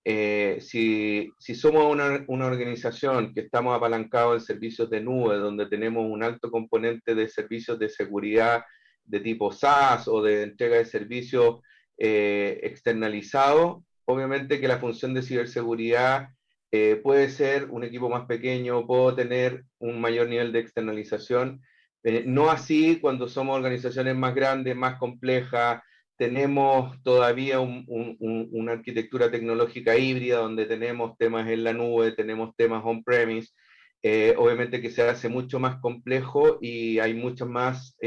Si somos una organización que estamos apalancados en servicios de nube, donde tenemos un alto componente de servicios de seguridad de tipo SaaS o de entrega de servicios externalizados, obviamente que la función de ciberseguridad puede ser un equipo más pequeño, puedo tener un mayor nivel de externalización. No así cuando somos organizaciones más grandes, más complejas. Tenemos todavía una arquitectura tecnológica híbrida donde tenemos temas en la nube, tenemos temas on-premise, obviamente que se hace mucho más complejo y hay mucha más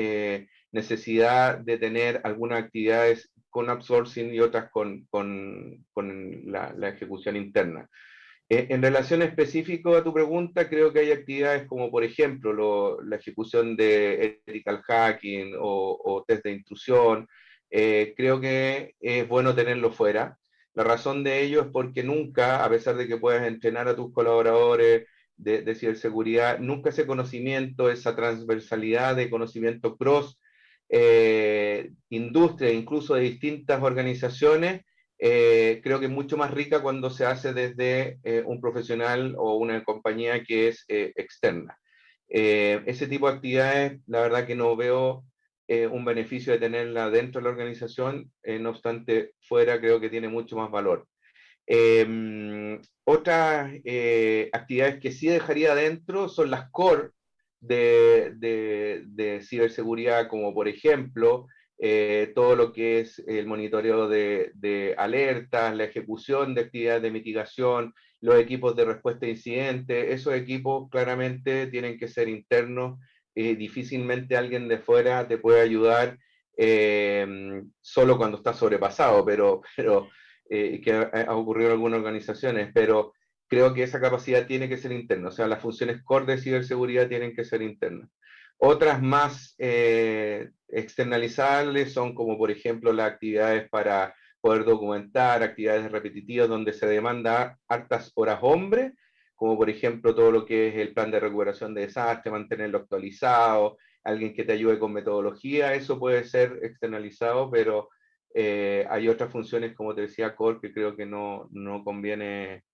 necesidad de tener algunas actividades con outsourcing y otras con la ejecución interna. En relación específico a tu pregunta, creo que hay actividades como, por ejemplo, la ejecución de ethical hacking o test de intrusión. Creo que es bueno tenerlo fuera. La razón de ello es porque nunca, a pesar de que puedas entrenar a tus colaboradores de ciberseguridad, nunca ese conocimiento, esa transversalidad de conocimiento cross industria, incluso de distintas organizaciones, creo que es mucho más rica cuando se hace desde un profesional o una compañía que es externa. Ese tipo de actividades, la verdad que no veo un beneficio de tenerla dentro de la organización, no obstante, fuera creo que tiene mucho más valor. Otras actividades que sí dejaría dentro son las core de ciberseguridad, como por ejemplo todo lo que es el monitoreo de alertas, la ejecución de actividades de mitigación, los equipos de respuesta a incidentes. Esos equipos claramente tienen que ser internos. Difícilmente alguien de fuera te puede ayudar solo cuando está sobrepasado, pero que ha ocurrido en algunas organizaciones, pero creo que esa capacidad tiene que ser interna, o sea, las funciones core de ciberseguridad tienen que ser internas. Otras más externalizables son como por ejemplo las actividades para poder documentar, actividades repetitivas donde se demanda hartas horas hombre, como por ejemplo todo lo que es el plan de recuperación de desastre, mantenerlo actualizado, alguien que te ayude con metodología, eso puede ser externalizado, pero hay otras funciones, como te decía, core, que creo que no conviene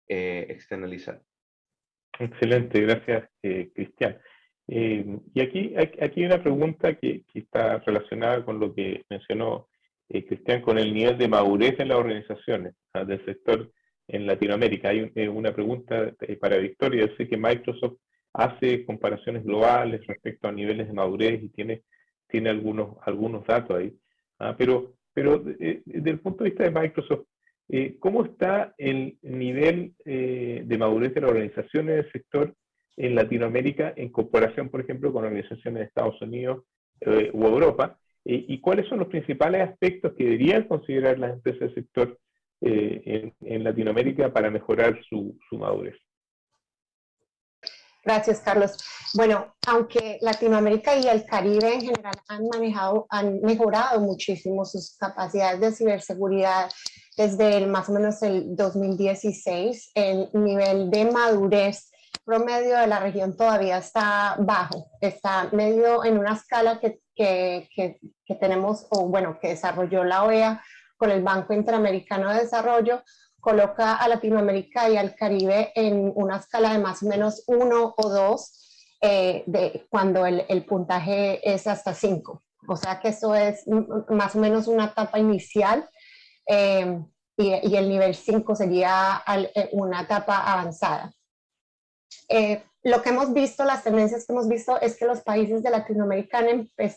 externalizar. Excelente, gracias, Cristian. Y aquí hay una pregunta que está relacionada con lo que mencionó Cristian, con el nivel de madurez en las organizaciones del sector en Latinoamérica. Hay una pregunta para Victoria. Yo sé que Microsoft hace comparaciones globales respecto a niveles de madurez y tiene algunos datos ahí. Pero desde el punto de vista de Microsoft, ¿cómo está el nivel de madurez de las organizaciones del sector en Latinoamérica en comparación, por ejemplo, con organizaciones de Estados Unidos u Europa? ¿Y cuáles son los principales aspectos que deberían considerar las empresas del sector en Latinoamérica para mejorar su madurez? Gracias, Carlos. Bueno, aunque Latinoamérica y el Caribe en general han mejorado muchísimo sus capacidades de ciberseguridad desde más o menos el 2016, el nivel de madurez promedio de la región todavía está bajo, está medio en una escala que tenemos, o bueno, que desarrolló la OEA con el Banco Interamericano de Desarrollo, coloca a Latinoamérica y al Caribe en una escala de más o menos 1 o 2, cuando el puntaje es hasta 5. O sea que eso es más o menos una etapa inicial, y el nivel 5 sería una etapa avanzada. Lo que hemos visto, las tendencias que hemos visto es que los países de Latinoamérica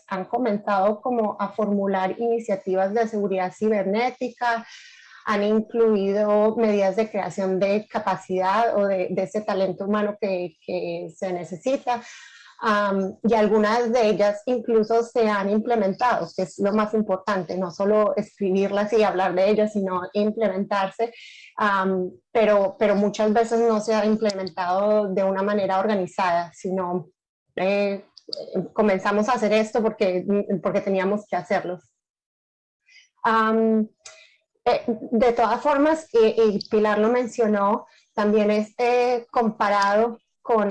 han comenzado como a formular iniciativas de seguridad cibernética, han incluido medidas de creación de capacidad o de ese talento humano que se necesita. Y algunas de ellas incluso se han implementado, que es lo más importante, no solo escribirlas y hablar de ellas, sino implementarse, pero muchas veces no se ha implementado de una manera organizada, sino comenzamos a hacer esto porque teníamos que hacerlo. De todas formas, y Pilar lo mencionó, también es comparado con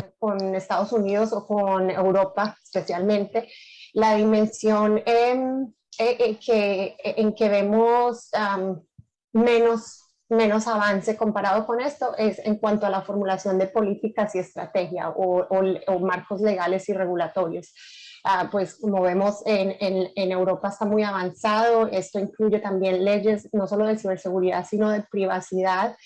Estados Unidos o con Europa especialmente, la dimensión en que vemos menos avance comparado con esto es en cuanto a la formulación de políticas y estrategia o marcos legales y regulatorios. Pues como vemos en Europa está muy avanzado, esto incluye también leyes no solo de ciberseguridad sino de privacidad,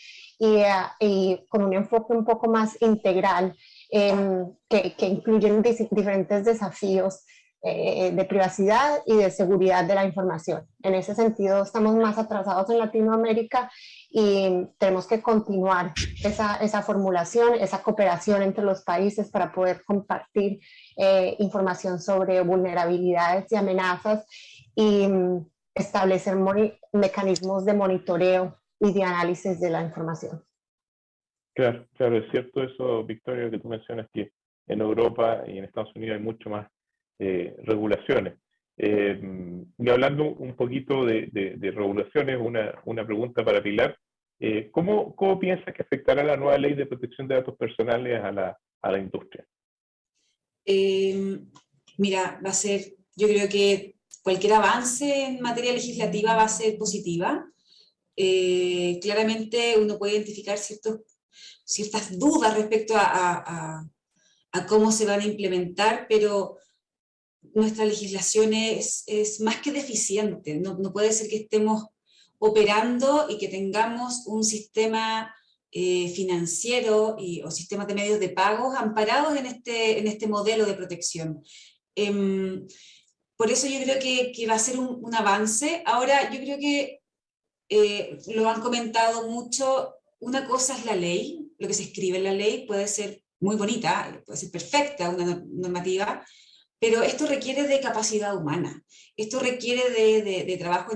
y con un enfoque un poco más integral, que incluyen diferentes desafíos de privacidad y de seguridad de la información. En ese sentido estamos más atrasados en Latinoamérica y tenemos que continuar esa formulación, esa cooperación entre los países para poder compartir información sobre vulnerabilidades y amenazas y establecer mecanismos de monitoreo y de análisis de la información. Claro, claro, es cierto eso, Victoria, que tú mencionas, que en Europa y en Estados Unidos hay mucho más regulaciones. Y hablando un poquito de regulaciones, una pregunta para Pilar. ¿Cómo piensas que afectará la nueva ley de protección de datos personales a la industria? Mira, yo creo que cualquier avance en materia legislativa va a ser positiva. Claramente uno puede identificar ciertas dudas respecto a cómo se van a implementar, pero nuestra legislación es más que deficiente. No puede ser que estemos operando y que tengamos un sistema financiero o sistemas de medios de pagos amparados en este modelo de protección. Por eso yo creo que va a ser un avance. Ahora, yo creo que lo han comentado mucho, una cosa es la ley, lo que se escribe en la ley puede ser muy bonita, puede ser perfecta una normativa, pero esto requiere de capacidad humana, esto requiere de trabajo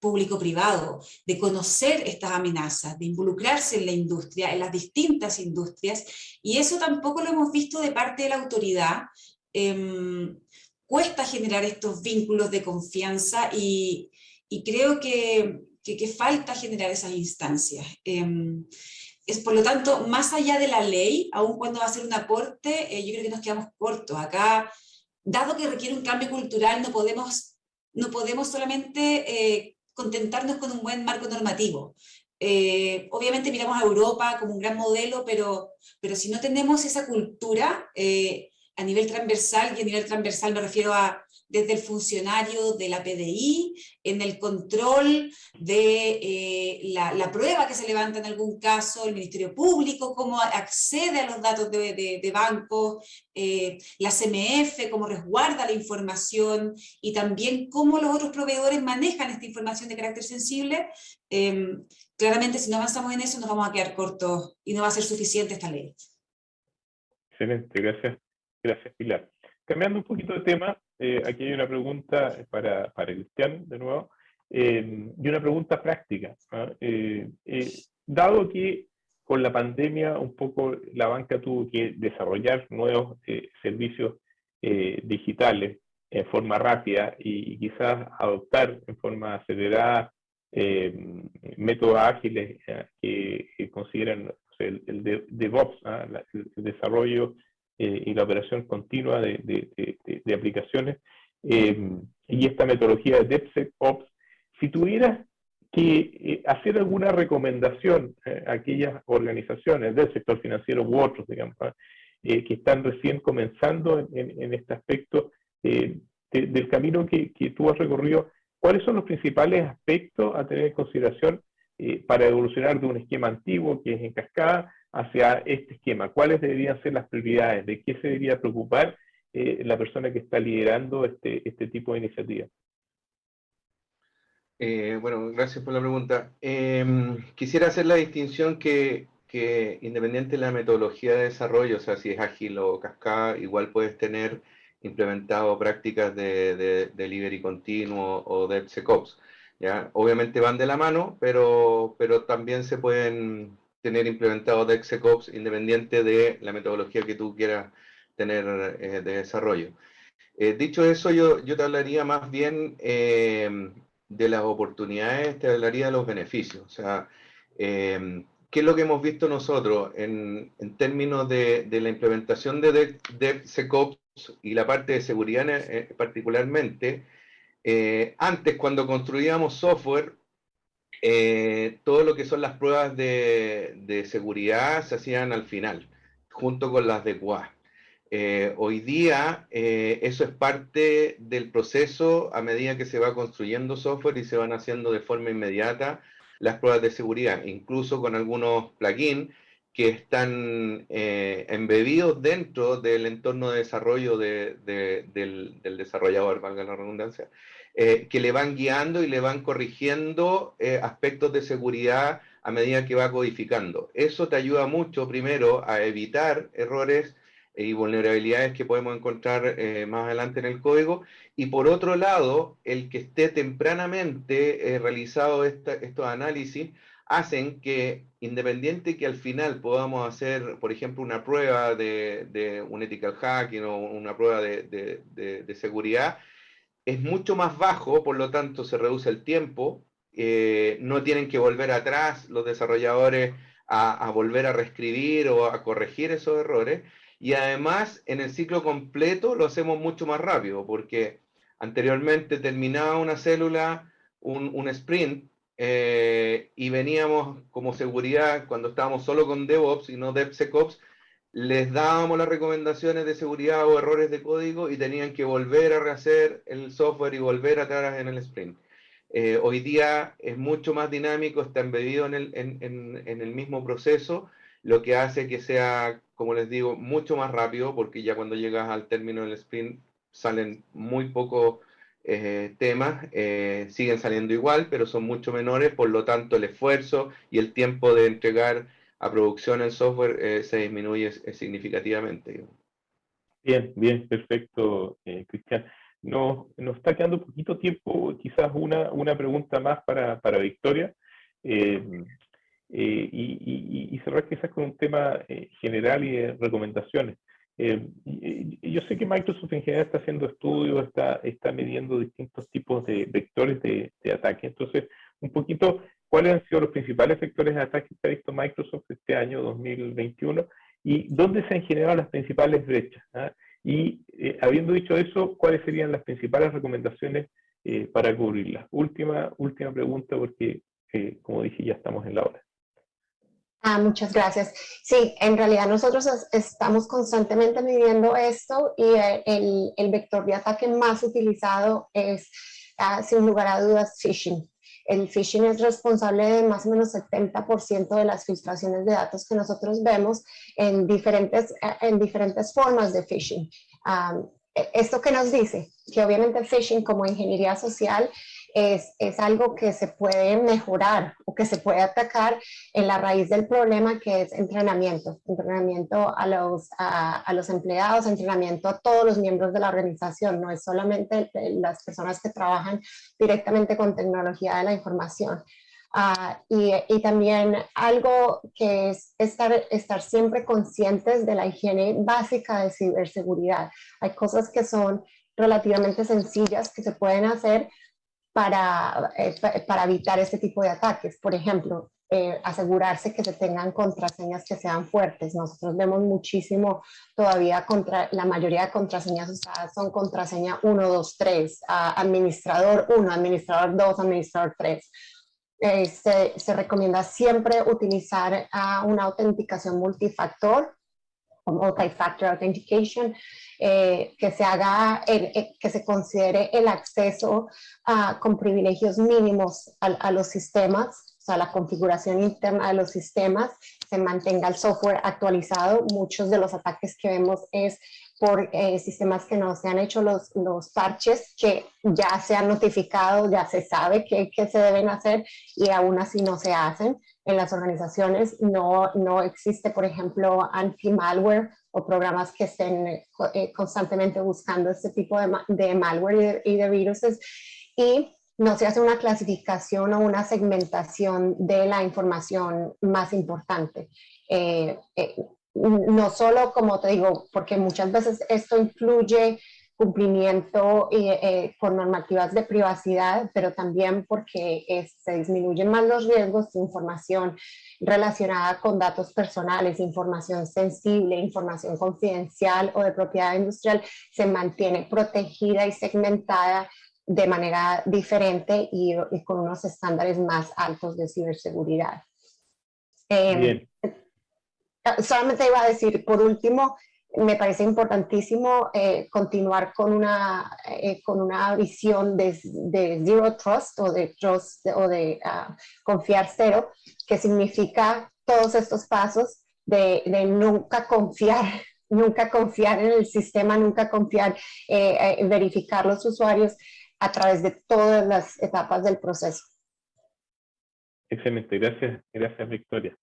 público-privado, de conocer estas amenazas, de involucrarse en la industria, en las distintas industrias, y eso tampoco lo hemos visto de parte de la autoridad. Cuesta generar estos vínculos de confianza y creo que falta generar esas instancias. Es por lo tanto, más allá de la ley, aun cuando va a ser un aporte, yo creo que nos quedamos cortos. Acá, dado que requiere un cambio cultural, no podemos solamente contentarnos con un buen marco normativo. Obviamente miramos a Europa como un gran modelo, pero si no tenemos esa cultura a nivel transversal, y a nivel transversal me refiero a desde el funcionario de la PDI, en el control de la prueba que se levanta en algún caso, el Ministerio Público, cómo accede a los datos de bancos, la CMF, cómo resguarda la información, y también cómo los otros proveedores manejan esta información de carácter sensible. Claramente, si no avanzamos en eso, nos vamos a quedar cortos y no va a ser suficiente esta ley. Excelente, gracias Pilar. Cambiando un poquito de tema, aquí hay una pregunta para Cristian, de nuevo, y una pregunta práctica, ¿no? Dado que con la pandemia un poco la banca tuvo que desarrollar nuevos servicios digitales en forma rápida y quizás adoptar en forma acelerada métodos ágiles que consideran el DevOps, el desarrollo y la operación continua de aplicaciones, y esta metodología de DevSecOps Si tuvieras que hacer alguna recomendación a aquellas organizaciones del sector financiero u otros, digamos, que están recién comenzando en este aspecto del camino que tú has recorrido, ¿cuáles son los principales aspectos a tener en consideración para evolucionar de un esquema antiguo que es en cascada hacia este esquema? ¿Cuáles deberían ser las prioridades? ¿De qué se debería preocupar la persona que está liderando este tipo de iniciativas? Bueno, gracias por la pregunta. Quisiera hacer la distinción que independiente de la metodología de desarrollo, o sea, si es ágil o cascada, igual puedes tener implementado prácticas de delivery continuo o DevSecOps, ¿ya? Obviamente van de la mano, pero también se pueden tener implementado DevSecOps independiente de la metodología que tú quieras tener de desarrollo. Dicho eso, yo te hablaría más bien de las oportunidades, te hablaría de los beneficios. O sea, ¿qué es lo que hemos visto nosotros en términos de la implementación de DevSecOps y la parte de seguridad particularmente? Antes, cuando construíamos software, todo lo que son las pruebas de seguridad se hacían al final, junto con las de QA. Hoy día eso es parte del proceso a medida que se va construyendo software y se van haciendo de forma inmediata las pruebas de seguridad, incluso con algunos plugins que están embebidos dentro del entorno de desarrollo del desarrollador, valga la redundancia, que le van guiando y le van corrigiendo aspectos de seguridad a medida que va codificando. Eso te ayuda mucho, primero, a evitar errores y vulnerabilidades que podemos encontrar más adelante en el código, y por otro lado, el que esté tempranamente realizado estos análisis hacen que, independiente que al final podamos hacer, por ejemplo, una prueba de un ethical hacking o una prueba de seguridad, es mucho más bajo, por lo tanto se reduce el tiempo, no tienen que volver atrás los desarrolladores a volver a reescribir o a corregir esos errores, y además en el ciclo completo lo hacemos mucho más rápido, porque anteriormente terminaba una célula, un sprint, y veníamos como seguridad, cuando estábamos solo con DevOps y no DevSecOps, les dábamos las recomendaciones de seguridad o errores de código y tenían que volver a rehacer el software y volver atrás en el sprint. Hoy día es mucho más dinámico, está embebido en el mismo proceso, lo que hace que sea, como les digo, mucho más rápido, porque ya cuando llegas al término del sprint salen muy pocos temas, siguen saliendo igual, pero son mucho menores, por lo tanto el esfuerzo y el tiempo de entregar a producción el software se disminuye significativamente. Bien, bien, perfecto, Cristian. Nos está quedando un poquito tiempo, quizás una pregunta más para Victoria, y cerrar quizás con un tema general y de recomendaciones. Yo sé que Microsoft en general está haciendo estudios, está midiendo distintos tipos de vectores de ataque. Entonces, un poquito, ¿cuáles han sido los principales vectores de ataque que ha visto Microsoft este año 2021? ¿Y dónde se han generado las principales brechas? Y habiendo dicho eso, ¿cuáles serían las principales recomendaciones para cubrirlas? Última pregunta, porque como dije, ya estamos en la hora. Muchas gracias. Sí, en realidad nosotros estamos constantemente midiendo esto, y el vector de ataque más utilizado es, sin lugar a dudas, phishing. El phishing es responsable de más o menos 70% de las filtraciones de datos que nosotros vemos en diferentes formas de phishing. ¿Esto qué nos dice? Que obviamente el phishing, como ingeniería social, es algo que se puede mejorar o que se puede atacar en la raíz del problema, que es entrenamiento a los empleados, entrenamiento a todos los miembros de la organización, no es solamente las personas que trabajan directamente con tecnología de la información. Y también algo que es estar siempre conscientes de la higiene básica de ciberseguridad. Hay cosas que son relativamente sencillas que se pueden hacer para evitar este tipo de ataques. Por ejemplo, asegurarse que se tengan contraseñas que sean fuertes. Nosotros vemos muchísimo todavía la mayoría de contraseñas usadas son contraseña 1, 2, 3, administrador 1, administrador 2, administrador 3. Se recomienda siempre utilizar una autenticación multifactor, o multi-factor authentication, que se haga, que se considere el acceso con privilegios mínimos a los sistemas, o sea, la configuración interna de los sistemas, se mantenga el software actualizado. Muchos de los ataques que vemos es por sistemas que no se han hecho los parches, que ya se han notificado, ya se sabe que se deben hacer y aún así no se hacen. En las organizaciones no existe, por ejemplo, anti-malware o programas que estén constantemente buscando este tipo de malware y de virus, y no se hace una clasificación o una segmentación de la información más importante. No solo, como te digo, porque muchas veces esto incluye cumplimiento con normativas de privacidad, pero también porque se disminuyen más los riesgos de información relacionada con datos personales, información sensible, información confidencial o de propiedad industrial, se mantiene protegida y segmentada de manera diferente y con unos estándares más altos de ciberseguridad. Bien. Solamente iba a decir, por último, me parece importantísimo continuar con una visión de Zero Trust o de confiar cero, que significa todos estos pasos de nunca confiar en el sistema, nunca confiar, verificar los usuarios a través de todas las etapas del proceso. Excelente, gracias Victoria.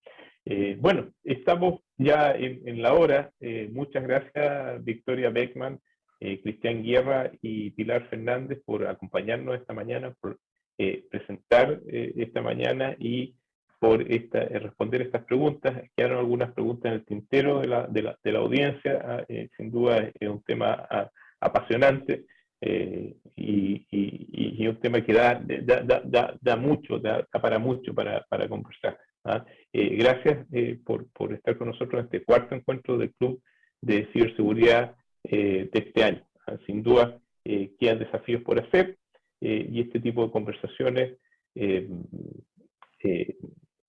Bueno, estamos ya en la hora. Muchas gracias Victoria Beckman, Cristian Guerra y Pilar Fernández por acompañarnos esta mañana, por presentar esta mañana y por responder estas preguntas. Quedaron algunas preguntas en el tintero de la audiencia. Sin duda es un tema apasionante. Y un tema que da mucho, da para mucho para conversar. Gracias por estar con nosotros en este cuarto encuentro del Club de Ciberseguridad de este año. Sin duda quedan desafíos por hacer y este tipo de conversaciones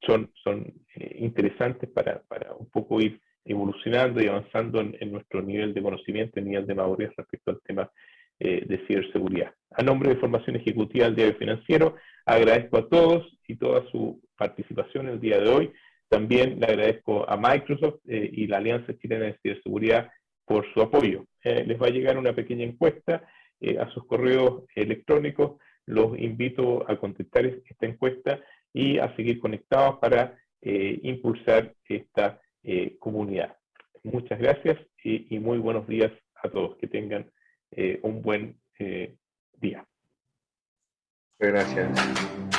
son interesantes para un poco ir evolucionando y avanzando en nuestro nivel de conocimiento, en nivel de madurez respecto al tema de ciberseguridad. A nombre de Formación Ejecutiva del Diario Financiero, agradezco a todos y toda su participación el día de hoy. También le agradezco a Microsoft y la Alianza Chilena de Ciberseguridad por su apoyo. Les va a llegar una pequeña encuesta a sus correos electrónicos. Los invito a contestar esta encuesta y a seguir conectados para impulsar esta comunidad. Muchas gracias y muy buenos días a todos. Que tengan un buen día. Gracias.